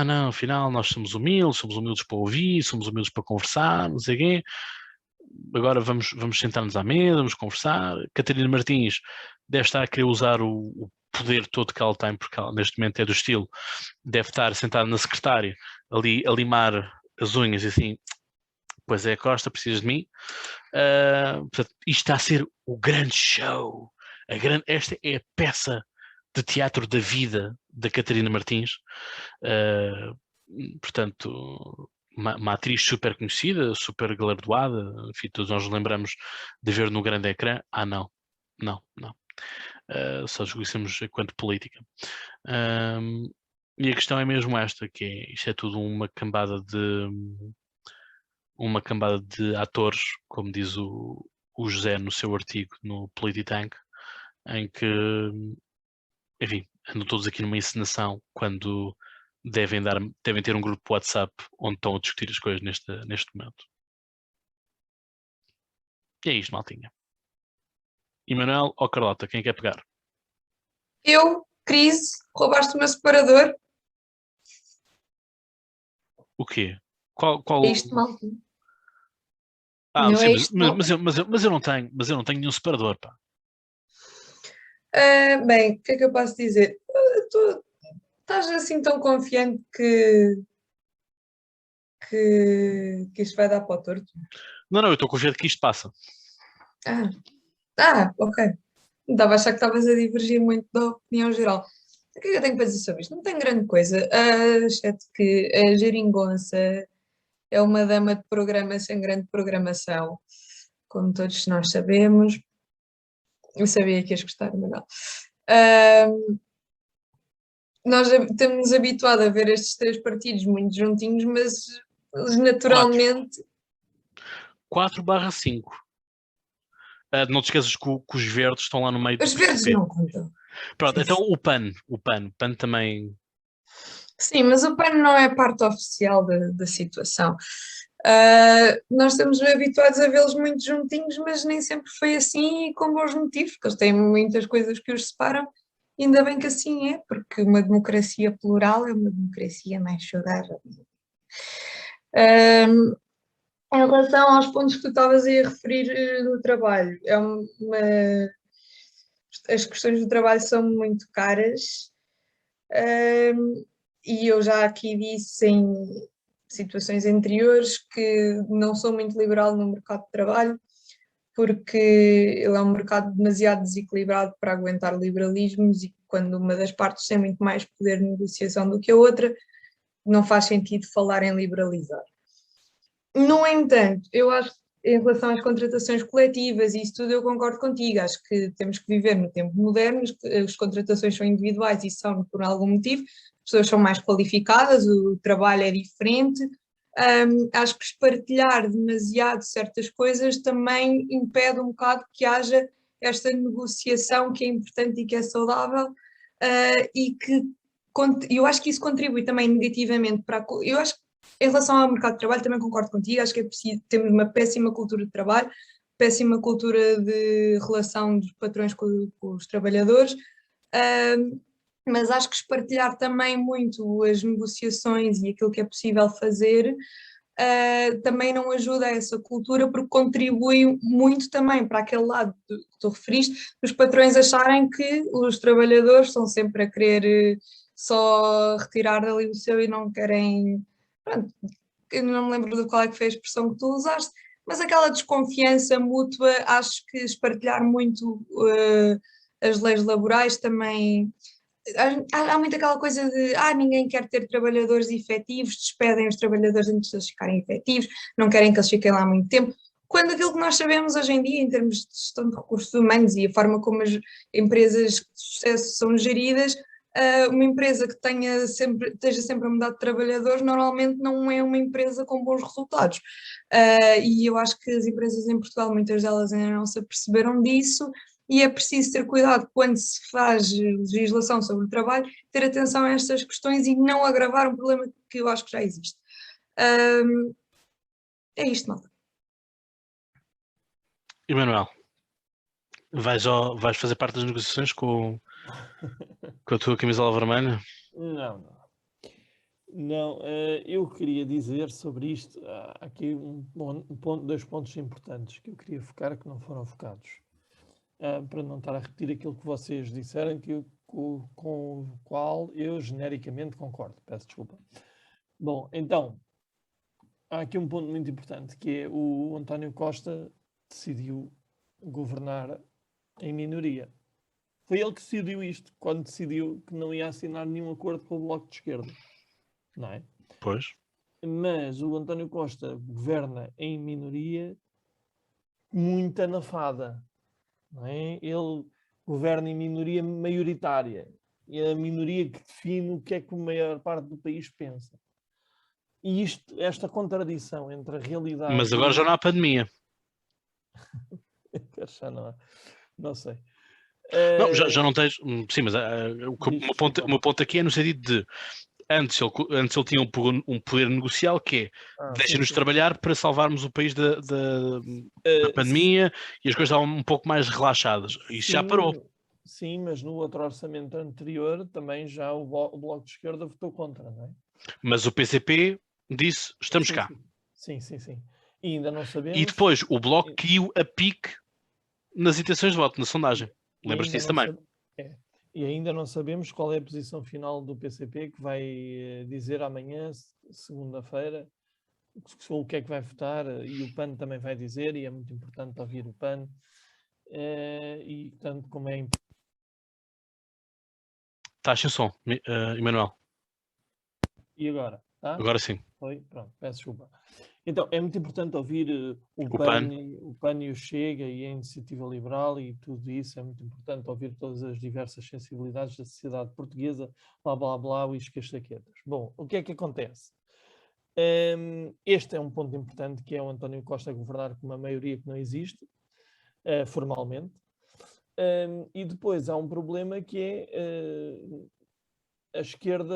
Não, afinal nós somos humildes para ouvir, somos humildes para conversar, não sei o quê. Agora vamos sentar-nos à mesa, vamos conversar. Catarina Martins deve estar a querer usar o poder todo que ela tem, porque ela, neste momento é do estilo, deve estar sentada na secretária, ali a limar as unhas e assim, pois é, Costa, precisas de mim. Portanto, isto está a ser o grande show. Esta é a peça de teatro da vida da Catarina Martins. Portanto, uma atriz super conhecida, super galardoada, enfim, todos nós nos lembramos de ver no grande ecrã. Não. Só os conhecemos enquanto política. E a questão é mesmo esta, que isto é tudo uma cambada de atores, como diz o José no seu artigo no Polititank, em que, enfim, andam todos aqui numa encenação quando devem ter um grupo WhatsApp onde estão a discutir as coisas neste momento. E é isto, maltinha. Emanuel ou Carlota, quem quer pegar? Eu, Cris, roubaste o meu separador. O quê? Qual... É isto, malta. Não, não sim, é isto, mas eu não tenho nenhum separador, pá. Bem, o que é que eu posso dizer? Estás assim tão confiante que isto vai dar para o torto? Não, eu estou confiante que isto passa. Ok. Estava a achar que estavas a divergir muito da opinião geral. O que é que eu tenho para dizer sobre isto? Não tem grande coisa, exceto que a Geringonça é uma dama de programa sem grande programação, como todos nós sabemos. Eu sabia que ias gostar, Manuel. Nós estamos habituados a ver estes três partidos muito juntinhos, mas eles naturalmente... 4/5. Não te esqueças que os verdes estão lá no meio do Os verdes PCP. não contam. Pronto, Sim, então o PAN também... Sim, mas o PAN não é parte oficial da situação. Nós estamos habituados a vê-los muito juntinhos, mas nem sempre foi assim e com bons motivos, porque eles têm muitas coisas que os separam, e ainda bem que assim é, porque uma democracia plural é uma democracia mais saudável. Em relação aos pontos que tu estavas a referir no trabalho, as questões do trabalho são muito caras, e eu já aqui disse em situações anteriores que não sou muito liberal no mercado de trabalho, porque ele é um mercado demasiado desequilibrado para aguentar liberalismos, e quando uma das partes tem muito mais poder de negociação do que a outra, não faz sentido falar em liberalizar. No entanto, eu acho que em relação às contratações coletivas e isso tudo eu concordo contigo, acho que temos que viver no tempo moderno, as contratações são individuais e são por algum motivo, as pessoas são mais qualificadas, o trabalho é diferente. Acho que espartilhar demasiado certas coisas também impede um bocado que haja esta negociação que é importante e que é saudável, e que eu acho que isso contribui também negativamente para eu acho que em relação ao mercado de trabalho também concordo contigo, acho que é preciso, temos uma péssima cultura de trabalho, péssima cultura de relação dos patrões com os trabalhadores, mas acho que espartilhar também muito as negociações e aquilo que é possível fazer também não ajuda a essa cultura, porque contribui muito também para aquele lado que tu referiste, os patrões acharem que os trabalhadores estão sempre a querer só retirar dali o seu e não querem... Pronto, eu não me lembro de qual é que foi a expressão que tu usaste, mas aquela desconfiança mútua, acho que espartilhar muito as leis laborais também há muito aquela coisa de ninguém quer ter trabalhadores efetivos, despedem os trabalhadores antes de eles ficarem efetivos, não querem que eles fiquem lá muito tempo. Quando aquilo que nós sabemos hoje em dia, em termos de gestão de recursos humanos e a forma como as empresas de sucesso são geridas, uma empresa que esteja sempre a mudar de trabalhadores, normalmente não é uma empresa com bons resultados. E eu acho que as empresas em Portugal, muitas delas ainda não se aperceberam disso, e é preciso ter cuidado quando se faz legislação sobre o trabalho, ter atenção a estas questões e não agravar um problema que eu acho que já existe. É isto, malta. Emanuel, vais fazer parte das negociações com a tua camisola vermelha? Não. Não, eu queria dizer sobre isto, há aqui dois pontos importantes que eu queria focar que não foram focados. Para não estar a repetir aquilo que vocês disseram, com o qual eu genericamente concordo. Peço desculpa. Bom, então, há aqui um ponto muito importante, que é o António Costa decidiu governar em minoria. Foi ele que decidiu isto, quando decidiu que não ia assinar nenhum acordo com o Bloco de Esquerda. Não é? Pois. Mas o António Costa governa em minoria muito anafada. Não é? Ele governa em minoria maioritária. É a minoria que define o que é que a maior parte do país pensa. E esta contradição entre a realidade... Mas agora já não há pandemia. Já não há. Não sei. Não, já não tens... Sim, mas o meu ponto aqui é no sentido de antes ele tinha um poder negocial que é deixa-nos trabalhar para salvarmos o país da pandemia e as coisas estavam um pouco mais relaxadas. Isso já parou. Sim, mas no outro orçamento anterior também já o Bloco de Esquerda votou contra, não é? Mas o PCP disse, estamos cá. Sim. E ainda não sabemos... E depois o Bloco caiu a pique nas intenções de voto, na sondagem. Lembras-te disso também? E ainda não sabemos qual é a posição final do PCP, que vai dizer amanhã, segunda-feira, o que é que vai votar, e o PAN também vai dizer, e é muito importante ouvir o PAN. E tanto como é importante... Está sem som, Emanuel. E agora? Tá? Agora sim. Foi? Pronto, peço desculpa. Então, é muito importante ouvir o PAN e o Chega e a Iniciativa Liberal e tudo isso. É muito importante ouvir todas as diversas sensibilidades da sociedade portuguesa, blá, blá, blá, e escastaquetas. Bom, o que é que acontece? Este é um ponto importante, que é o António Costa governar com uma maioria que não existe, formalmente. E depois há um problema que é... a esquerda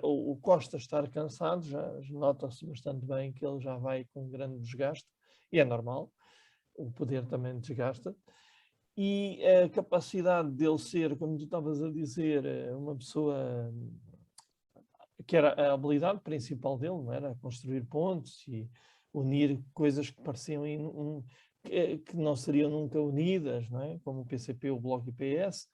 ou o Costa estar cansado, já nota-se bastante bem que ele já vai com grande desgaste, e é normal, o poder também desgasta, e a capacidade dele ser, como tu estavas a dizer, uma pessoa que era a habilidade principal dele, não era? Construir pontes e unir coisas que pareciam que não seriam nunca unidas, não é? Como o PCP, o Bloco e o PS.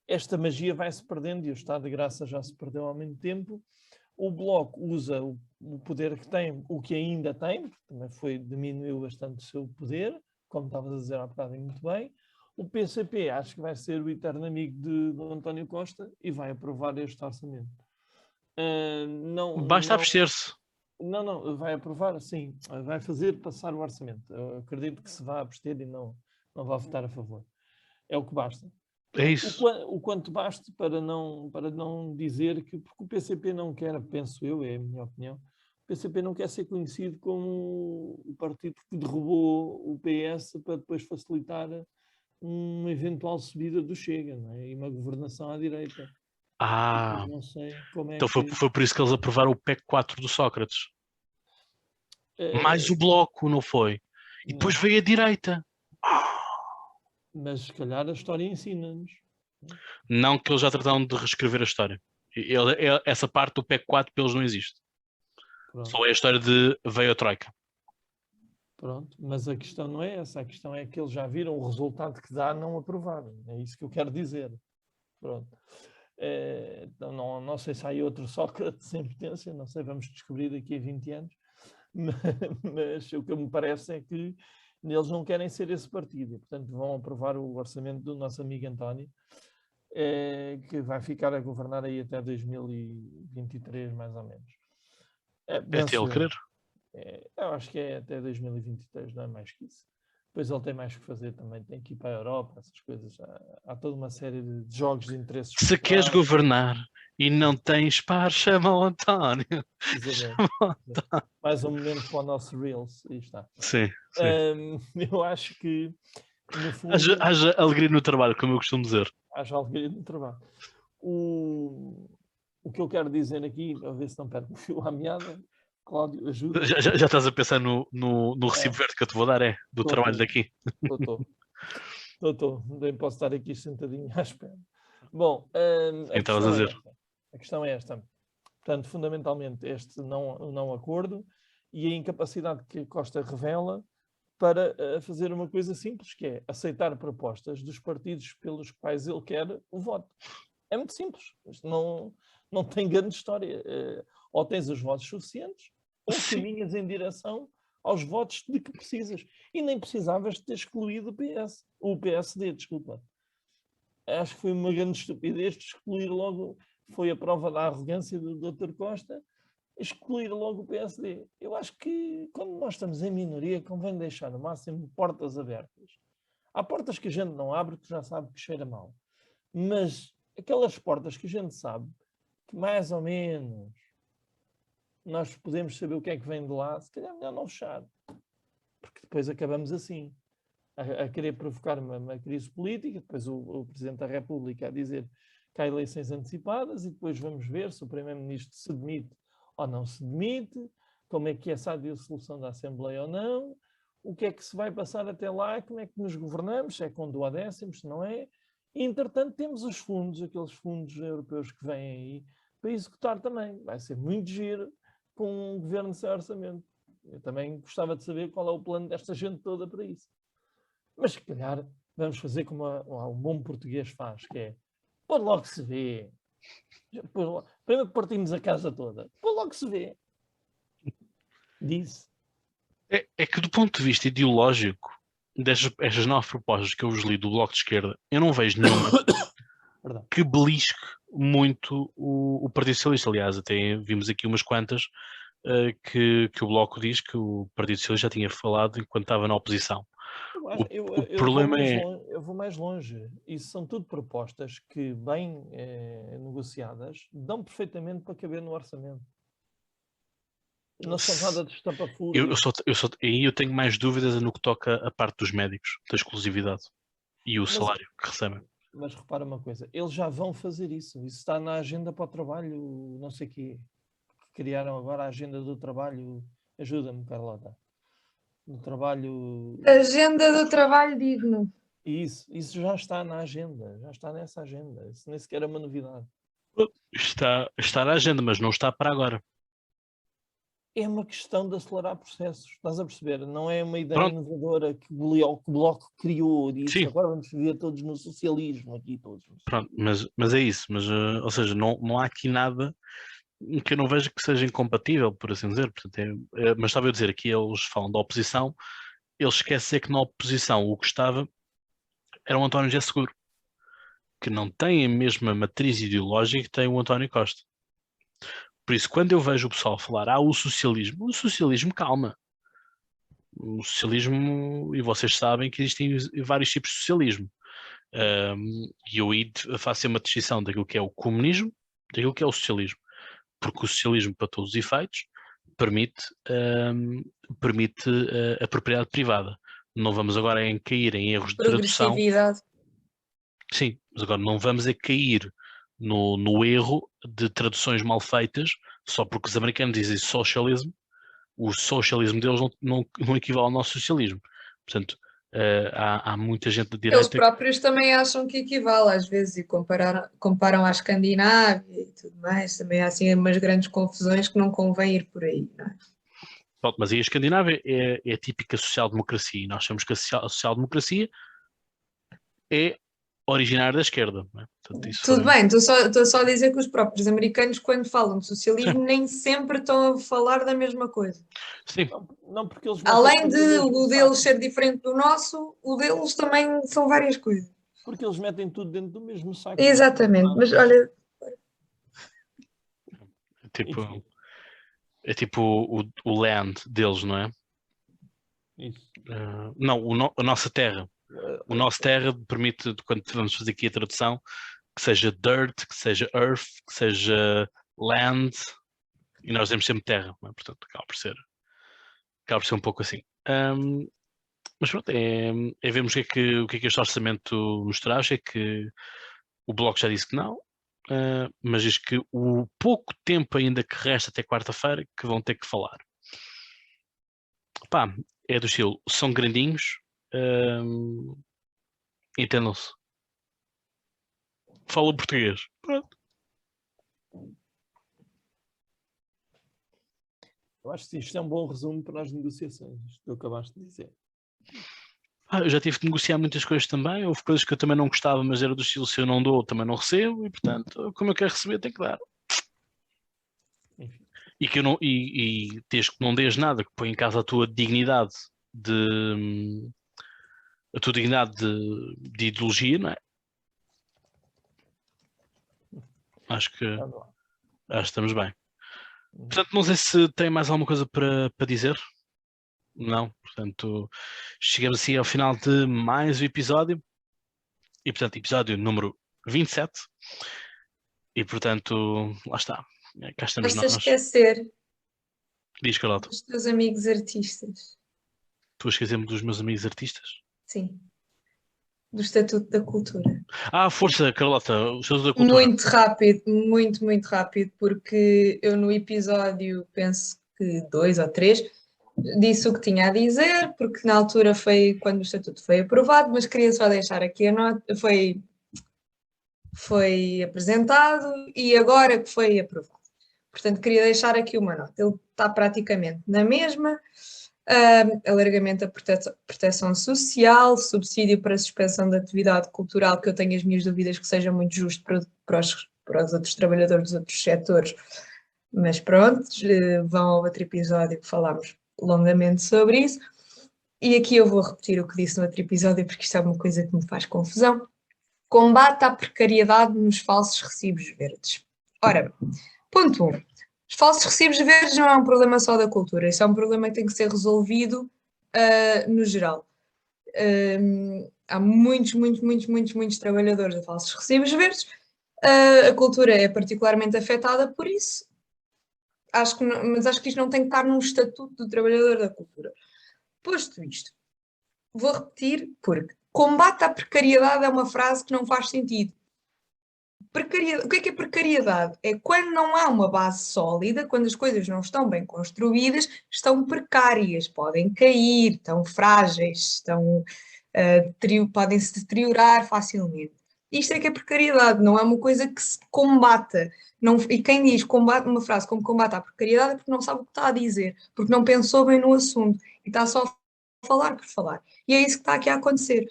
Esta magia vai-se perdendo e o Estado de Graça já se perdeu há muito tempo. O Bloco usa o poder que tem, o que ainda tem, porque também diminuiu bastante o seu poder, como estavas a dizer há bocado e muito bem. O PCP acho que vai ser o eterno amigo do António Costa e vai aprovar este orçamento. Basta abster-se. Não, vai aprovar, sim, vai fazer passar o orçamento. Eu acredito que se vai abster e não vai votar a favor. É o que basta. É isso. O quanto basta para não dizer que... Porque o PCP não quer, penso eu, é a minha opinião, o PCP não quer ser conhecido como o partido que derrubou o PS para depois facilitar uma eventual subida do Chega, não é? E uma governação à direita. Não sei como é então foi por isso que eles aprovaram o PEC 4 do Sócrates. Mais o Bloco, não foi? E depois veio a direita. Mas se calhar a história ensina-nos. Não, que eles já trataram de reescrever a história. Essa parte do PEC 4 pelos não existe. Pronto. Só é a história de veio a Troika. Pronto, mas a questão não é essa. A questão é que eles já viram o resultado que dá não aprovar. É isso que eu quero dizer. Pronto. Então não sei se há outro Sócrates em potência, não sei, vamos descobrir daqui a 20 anos. Mas o que me parece é que eles não querem ser esse partido, e, portanto vão aprovar o orçamento do nosso amigo António, que vai ficar a governar aí até 2023, mais ou menos. É até ele querer. Eu acho que é até 2023, não é mais que isso. Depois ele tem mais que fazer também, tem que ir para a Europa, essas coisas. Há toda uma série de jogos de interesses. Se queres governar e não tens par, chama o António. Mais um momento para o nosso Reels, aí está. Sim. Eu acho que, no fundo... Haja alegria no trabalho, como eu costumo dizer. Haja alegria no trabalho. O que eu quero dizer aqui, a ver se não perco o fio à meada, Cláudio, ajuda. Já estás a pensar no recibo verde que eu te vou dar, do trabalho daqui? Estou. Nem posso estar aqui sentadinho à espera. Bom, a questão é esta. Portanto, fundamentalmente, este não acordo e a incapacidade que Costa revela para fazer uma coisa simples, que é aceitar propostas dos partidos pelos quais ele quer o voto. É muito simples. Isto não tem grande história. Ou tens os votos suficientes, ou caminhas em direção aos votos de que precisas. E nem precisavas de ter excluído o PSD, desculpa. Acho que foi uma grande estupidez de excluir logo, foi a prova da arrogância do Dr. Costa, excluir logo o PSD. Eu acho que quando nós estamos em minoria, convém deixar no máximo portas abertas. Há portas que a gente não abre, que já sabe que cheira mal. Mas aquelas portas que a gente sabe que mais ou menos nós podemos saber o que é que vem de lá, se calhar é melhor não fechar. Porque depois acabamos assim, a querer provocar uma crise política, depois o Presidente da República a dizer que há eleições antecipadas e depois vamos ver se o Primeiro-Ministro se demite ou não se demite, como é que é essa dissolução da Assembleia ou não, o que é que se vai passar até lá, como é que nos governamos, se é com duodécimos, se não é. E, entretanto, temos os fundos, aqueles fundos europeus que vêm aí, para executar também. Vai ser muito giro com um governo sem orçamento. Eu também gostava de saber qual é o plano desta gente toda para isso. Mas, se calhar, vamos fazer como um bom português faz, que é, pô, logo se vê. Primeiro partimos a casa toda. Pô, logo se vê. Disse. É que, do ponto de vista ideológico, destas 9 propostas que eu vos li do Bloco de Esquerda, eu não vejo nenhuma que belisque muito o Partido Socialista. Aliás, até vimos aqui umas quantas que o Bloco diz que o Partido Socialista já tinha falado enquanto estava na oposição. O problema eu vou mais longe. Isso são tudo propostas que, bem negociadas, dão perfeitamente para caber no orçamento. Não são nada de estampa-fúria. Aí eu tenho mais dúvidas no que toca a parte dos médicos, da exclusividade e o salário que recebem. Mas repara uma coisa, eles já vão fazer isso. Isso está na agenda para o trabalho, não sei o quê. Criaram agora a agenda do trabalho. Ajuda-me, Carlota. Do trabalho... Agenda do trabalho digno. Isso já está na agenda. Já está nessa agenda. Isso nem sequer é uma novidade. Está na agenda, mas não está para agora. É uma questão de acelerar processos. Estás a perceber? Não é uma ideia inovadora que o Bloco criou. Disse, agora vamos viver todos no socialismo. Aqui todos. Pronto, mas é isso. Ou seja, não há aqui nada que eu não vejo que seja incompatível, por assim dizer. Portanto, mas estava a dizer aqui, eles falam da oposição, eles esquecem que na oposição o que estava era o António José Seguro, que não tem a mesma matriz ideológica que tem o António Costa. Por isso, quando eu vejo o pessoal falar, o socialismo, calma. O socialismo, e vocês sabem que existem vários tipos de socialismo. E eu aí faço uma distinção daquilo que é o comunismo, daquilo que é o socialismo. Porque o socialismo, para todos os efeitos, permite a propriedade privada. Não vamos agora cair em erros de tradução. Progressividade. Sim, mas agora não vamos cair no erro de traduções mal feitas, só porque os americanos dizem socialismo, o socialismo deles não equivale ao nosso socialismo. Portanto, há muita gente da direita... Eles próprios também acham que equivale às vezes e comparam à Escandinávia e tudo mais. Também há assim umas grandes confusões que não convém ir por aí, não é? Pronto, mas aí a Escandinávia é a típica social-democracia e nós achamos que a social-democracia é originária da esquerda. Não é? Portanto, tudo bem, estou só a dizer que os próprios americanos, quando falam de socialismo, nem sempre estão a falar da mesma coisa. Sim. Não, porque eles além de o deles ser diferente do nosso, o deles também são várias coisas. Porque eles metem tudo dentro do mesmo saco. Exatamente, mas olha, Enfim, É tipo o land deles, não é? isso. Não, a nossa terra. O nosso terra permite, quando vamos fazer aqui a tradução, que seja dirt, que seja earth, que seja land, e nós temos sempre terra, não é? Portanto, acaba por ser um pouco assim. Mas pronto, é vermos o que é que este orçamento nos traz. É que o Bloco já disse que não, mas diz que o pouco tempo ainda que resta até quarta-feira que vão ter que falar. Pá, é do estilo, são grandinhos, entendam-se. Falam português. Pronto. Eu acho que isto é um bom resumo para as negociações, isto que tu acabaste de dizer. Eu já tive que negociar muitas coisas também. Houve coisas que eu também não gostava, mas era do estilo, se eu não dou, também não recebo, e portanto, como eu quero receber, tenho que dar. Enfim. E que eu não, e desde que não dês nada que põe em causa a tua dignidade de de ideologia, não é? Acho que Vamos lá. estamos bem. Portanto, não sei se tem mais alguma coisa para dizer. Não, portanto, chegamos assim ao final de mais um episódio. E portanto, episódio número 27. E portanto, lá está. Cá estamos estás a nós. esquecer Diz, Carlota. dos teus amigos artistas. Tu esquecemos dos meus amigos artistas? Sim, do Estatuto da Cultura. Força, Carlota, os seus da cultura. Muito rápido, muito, muito rápido, porque eu no episódio, penso que 2 ou 3, disse o que tinha a dizer, porque na altura foi quando o Estatuto foi aprovado, mas queria só deixar aqui a nota, foi apresentado e agora que foi aprovado. Portanto, queria deixar aqui uma nota. Ele está praticamente na mesma. Alargamento da proteção social, subsídio para suspensão da atividade cultural, que eu tenho as minhas dúvidas que seja muito justo para os outros trabalhadores dos outros setores, mas pronto, vão ao outro episódio que falámos longamente sobre isso. E aqui eu vou repetir o que disse no outro episódio, porque isto é uma coisa que me faz confusão. Combate à precariedade nos falsos recibos verdes. Ora, ponto 1. Os falsos recibos verdes não é um problema só da cultura, isso é um problema que tem que ser resolvido no geral. Há muitos trabalhadores de falsos recibos verdes. A cultura é particularmente afetada por isso. Mas acho que isto não tem que estar num estatuto do trabalhador da cultura. Posto isto, vou repetir porque combate à precariedade é uma frase que não faz sentido. O que é precariedade? É quando não há uma base sólida, quando as coisas não estão bem construídas, estão precárias, podem cair, estão frágeis, podem se deteriorar facilmente. Isto é que é precariedade, não é uma coisa que se combata. Não, e quem diz combate, uma frase como combate à precariedade é porque não sabe o que está a dizer, porque não pensou bem no assunto e está só a falar por falar. E é isso que está aqui a acontecer.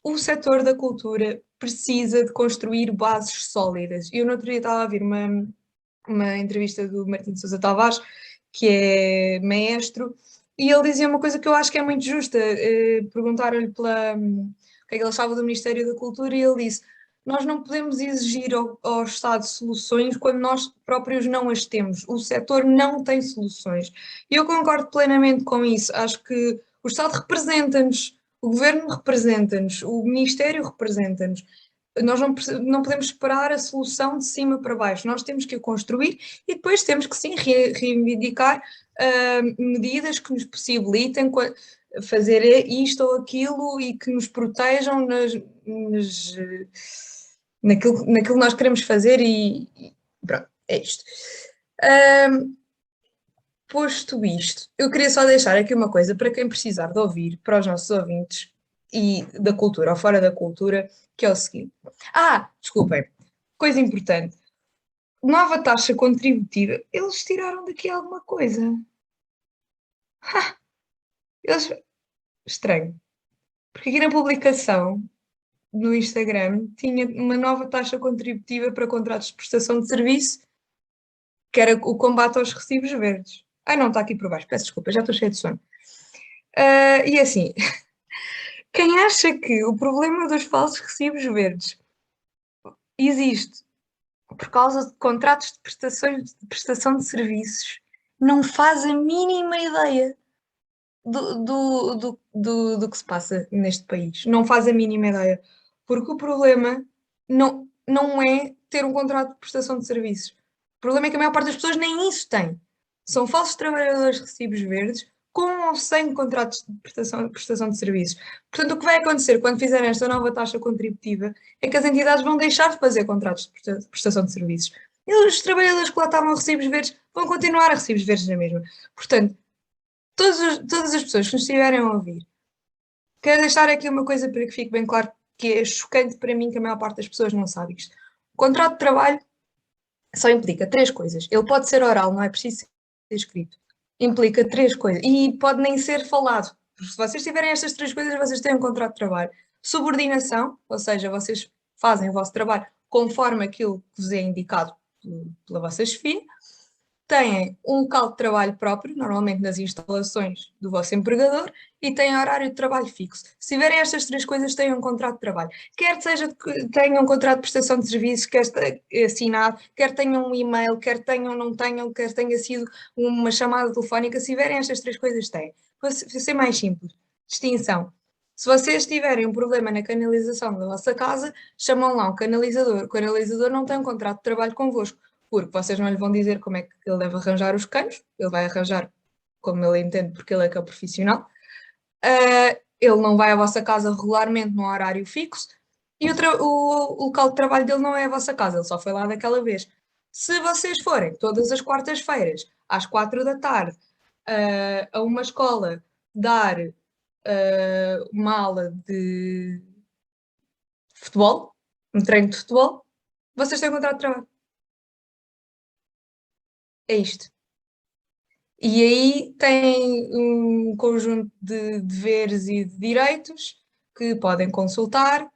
O setor da cultura precisa de construir bases sólidas. Eu no outro dia estava a ouvir uma entrevista do Martim de Sousa Tavares, que é maestro, e ele dizia uma coisa que eu acho que é muito justa. Perguntaram-lhe o que é que ele achava do Ministério da Cultura e ele disse: nós não podemos exigir ao Estado soluções quando nós próprios não as temos. O setor não tem soluções. E eu concordo plenamente com isso. Acho que o Estado representa-nos, o Governo representa-nos, o Ministério representa-nos. Nós não podemos esperar a solução de cima para baixo, nós temos que a construir e depois temos que sim reivindicar medidas que nos possibilitem fazer isto ou aquilo e que nos protejam naquilo que nós queremos fazer e pronto, é isto. Posto isto, eu queria só deixar aqui uma coisa para quem precisar de ouvir, para os nossos ouvintes e da cultura ou fora da cultura, que é o seguinte. Desculpem, coisa importante. Nova taxa contributiva, eles tiraram daqui alguma coisa. Estranho. Porque aqui na publicação no Instagram tinha uma nova taxa contributiva para contratos de prestação de serviço, que era o combate aos recibos verdes. Não, está aqui por baixo, peço desculpa, já estou cheia de sono. E assim, Quem acha que o problema dos falsos recibos verdes existe por causa de contratos de prestação de serviços não faz a mínima ideia do que se passa neste país. Não faz a mínima ideia. Porque o problema não é ter um contrato de prestação de serviços. O problema é que a maior parte das pessoas nem isso tem. São falsos trabalhadores de recibos verdes com ou sem contratos de prestação de serviços. Portanto, o que vai acontecer quando fizerem esta nova taxa contributiva é que as entidades vão deixar de fazer contratos de prestação de serviços. E os trabalhadores que lá estavam a recibos verdes vão continuar a recibos verdes na mesma. Portanto, todas as pessoas que nos estiverem a ouvir, quero deixar aqui uma coisa para que fique bem claro, que é chocante para mim, que a maior parte das pessoas não sabe isto. O contrato de trabalho só implica 3 coisas. Ele pode ser oral, não é preciso ser escrito. Implica 3 coisas. E pode nem ser falado. Se vocês tiverem estas 3 coisas, vocês têm um contrato de trabalho. Subordinação, ou seja, vocês fazem o vosso trabalho conforme aquilo que vos é indicado pela vossa chefia. Têm um local de trabalho próprio, normalmente nas instalações do vosso empregador, e têm horário de trabalho fixo. Se tiverem estas 3 coisas, têm um contrato de trabalho. Quer seja que tenham um contrato de prestação de serviços, quer assinado, quer tenham um e-mail, quer tenham, não tenham, quer tenha sido uma chamada telefónica, se tiverem estas 3 coisas, têm. Para ser mais simples. Distinção. Se vocês tiverem um problema na canalização da vossa casa, chamam lá um canalizador. O canalizador não tem um contrato de trabalho convosco, porque vocês não lhe vão dizer como é que ele deve arranjar os canos, ele vai arranjar como ele entende, porque ele é que é o profissional. Ele não vai à vossa casa regularmente num horário fixo, e o local de trabalho dele não é a vossa casa, ele só foi lá daquela vez. Se vocês forem todas as quartas-feiras, às 4 da tarde, a uma escola dar uma aula de futebol, um treino de futebol, vocês têm um contrato de trabalho. É isto. E aí tem um conjunto de deveres e de direitos que podem consultar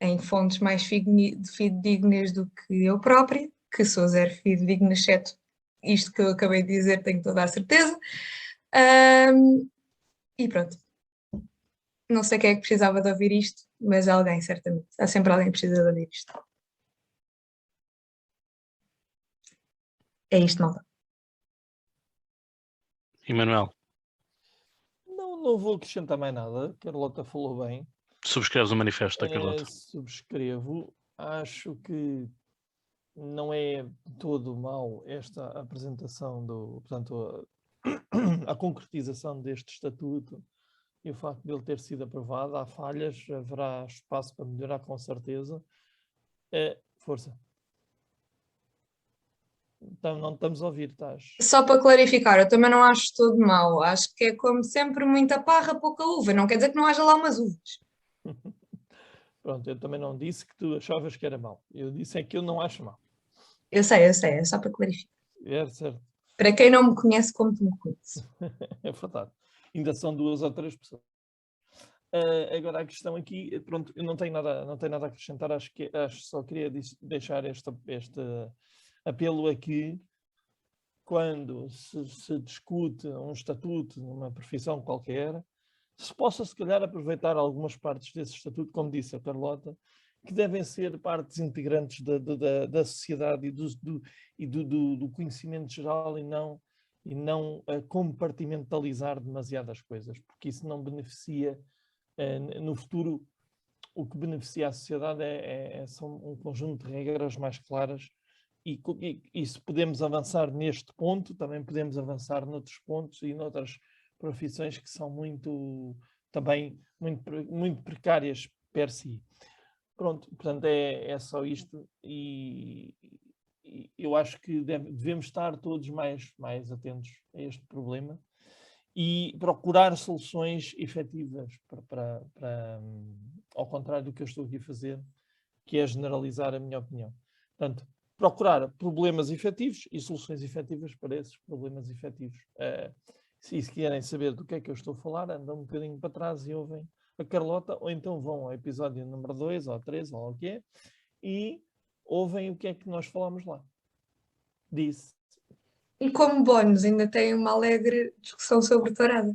em fontes mais fidedignas do que eu própria, que sou zero fidedigna, exceto isto que eu acabei de dizer, tenho toda a certeza. E pronto. Não sei quem é que precisava de ouvir isto, mas alguém, certamente. Há sempre alguém que precisa de ouvir isto. É isto, malta. Emanuel, Não vou acrescentar mais nada. A Carlota falou bem. subscreves o manifesto da Carlota? Subscrevo. Acho que não é de todo mal esta apresentação portanto, a concretização deste estatuto e o facto de ele ter sido aprovado. Há falhas, haverá espaço para melhorar com certeza. Força. Então, não estamos a ouvir, estás? Só para clarificar, eu também não acho todo mau. Acho que é como sempre muita parra, pouca uva. Não quer dizer que não haja lá umas uvas. Pronto, eu também não disse que tu achavas que era mau. Eu disse é que eu não acho mau. Eu sei, é só para clarificar. É certo. Para quem não me conhece como tu me conheces. É verdade. Ainda são 2 ou 3 pessoas. Agora a questão aqui, pronto, eu não tenho nada a acrescentar, acho só queria deixar este apelo aqui. Quando se discute um estatuto numa profissão qualquer, se possa se calhar aproveitar algumas partes desse estatuto, como disse a Carlota, que devem ser partes integrantes da sociedade e do conhecimento geral, e não compartimentalizar demasiadas coisas, porque isso não beneficia no futuro. O que beneficia a sociedade são um conjunto de regras mais claras, e se podemos avançar neste ponto, também podemos avançar noutros pontos e noutras profissões que são também muito precárias per si. Pronto, portanto é só isto, e eu acho que devemos estar todos mais atentos a este problema e procurar soluções efetivas ao contrário do que eu estou aqui a fazer, que é generalizar a minha opinião. Portanto, procurar problemas efetivos e soluções efetivas para esses problemas efetivos. Se querem saber do que é que eu estou a falar, andam um bocadinho para trás e ouvem a Carlota, ou então vão ao episódio número 2 ou 3, ou o que é, e ouvem o que é que nós falamos lá. Disse. E como bónus, ainda tem uma alegre discussão sobre tourada.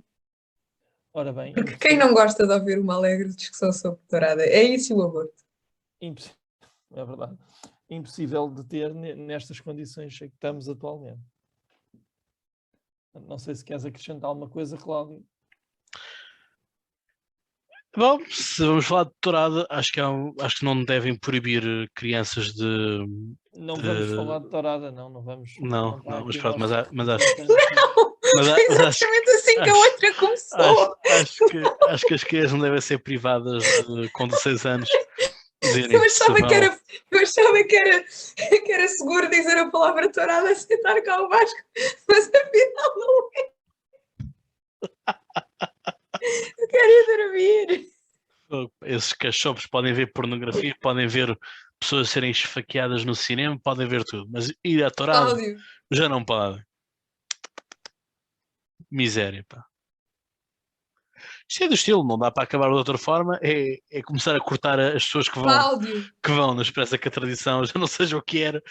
Ora bem, Porque quem não gosta de ouvir uma alegre discussão sobre tourada? É isso e o aborto. é verdade, impossível de ter nestas condições em que estamos atualmente. Não sei se queres acrescentar alguma coisa, Cláudio. Bom, se vamos falar de tourada, acho que não devem proibir crianças de. Não vamos falar de tourada, não vamos. Não, está não, mas aqui o pronto, nosso mas acho, representante. mas, Foi mas acho, exatamente assim que a acho, outra começou. acho que as crianças não devem ser privadas com 16 anos de irem Eu se achava, que vão. era, eu achava que era seguro dizer a palavra tourada sem estar cá o Vasco, mas afinal não é. Eu quero ir dormir. Esses cachorros podem ver pornografia, podem ver pessoas serem esfaqueadas no cinema, podem ver tudo, mas ir à tourada Cláudio, já não podem. Miséria, pá. Isto é do estilo, não dá para acabar de outra forma, é começar a cortar as pessoas Cláudio. que vão na esperança que a tradição já não seja o que era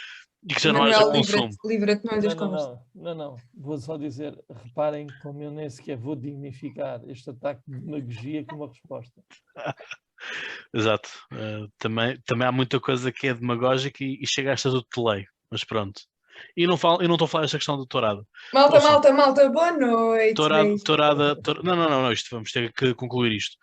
e que já não haja Emanuel, consumo. livra-te mais das Não, conversas. não. Vou só dizer, reparem como eu nem sequer vou dignificar este ataque de demagogia com uma resposta. Exato. Também há muita coisa que é demagógica e chegaste a tudo de lei, mas pronto. E não estou a falar desta questão do tourado. Ouçam, Malta, boa noite. não, isto vamos ter que concluir isto.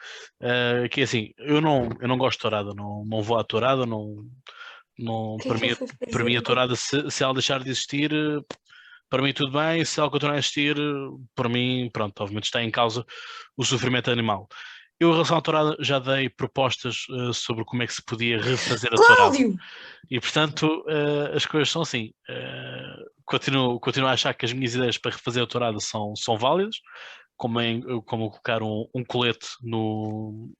Que é assim, eu não gosto de tourada, não vou à tourada, O que é que ele foi para mim a fazer? tourada, se ela deixar de existir, para mim tudo bem, se ela continuar a existir, para mim, pronto, obviamente está em causa o sofrimento animal. Eu, em relação à tourada, já dei propostas sobre como é que se podia refazer a tourada. Cláudio! E, portanto, as coisas são assim. Continuo a achar que as minhas ideias para refazer a tourada são válidas, como colocar um colete Oh, no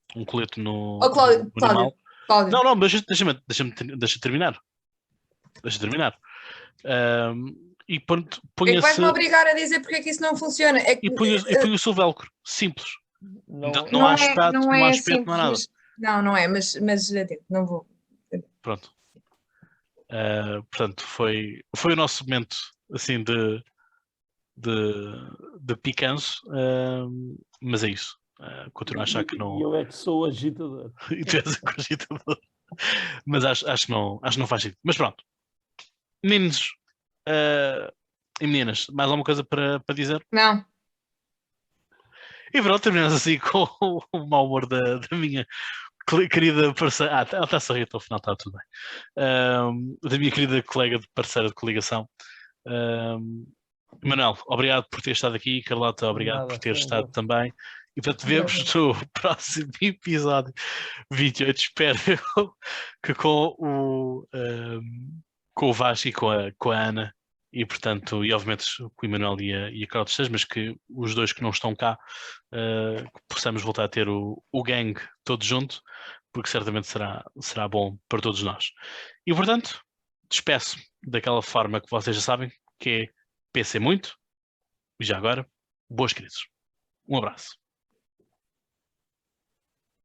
animal. Cláudio. Não, mas deixa terminar. Deixa terminar. E pronto, É que vais-me punha-se obrigar a dizer porque é que isso não funciona. É que, punha-se o velcro. Simples. Não, Não há não não há é espeto, não há simples, nada. mas não é, mas atento, não vou. Pronto. Portanto, foi o nosso momento assim de picanço, mas é isso. Continuo a achar que e não. eu é que sou agitador. E tu és a cogitador. Mas acho que não faz sentido. Mas pronto, meninos e meninas, mais alguma coisa para dizer? Não. E pronto, terminamos assim com o mau humor da minha querida parceira. Ela está a sorrir até ao final, está tudo bem. Da minha querida colega de parceira de coligação. Manuel, obrigado por ter estado aqui. Carlota, obrigado por Nada, ter foi um estado gosto. também. E portanto, vemos no próximo episódio 28. Espero eu que com o Vasco e com a Ana, e portanto, e obviamente com o Emanuel e a Carlota Esteves, mas que os dois que não estão cá, que possamos voltar a ter o gang todo junto, porque certamente será bom para todos nós. E portanto, despeço daquela forma que vocês já sabem, que é pensem muito, e já agora, boas crises. Um abraço.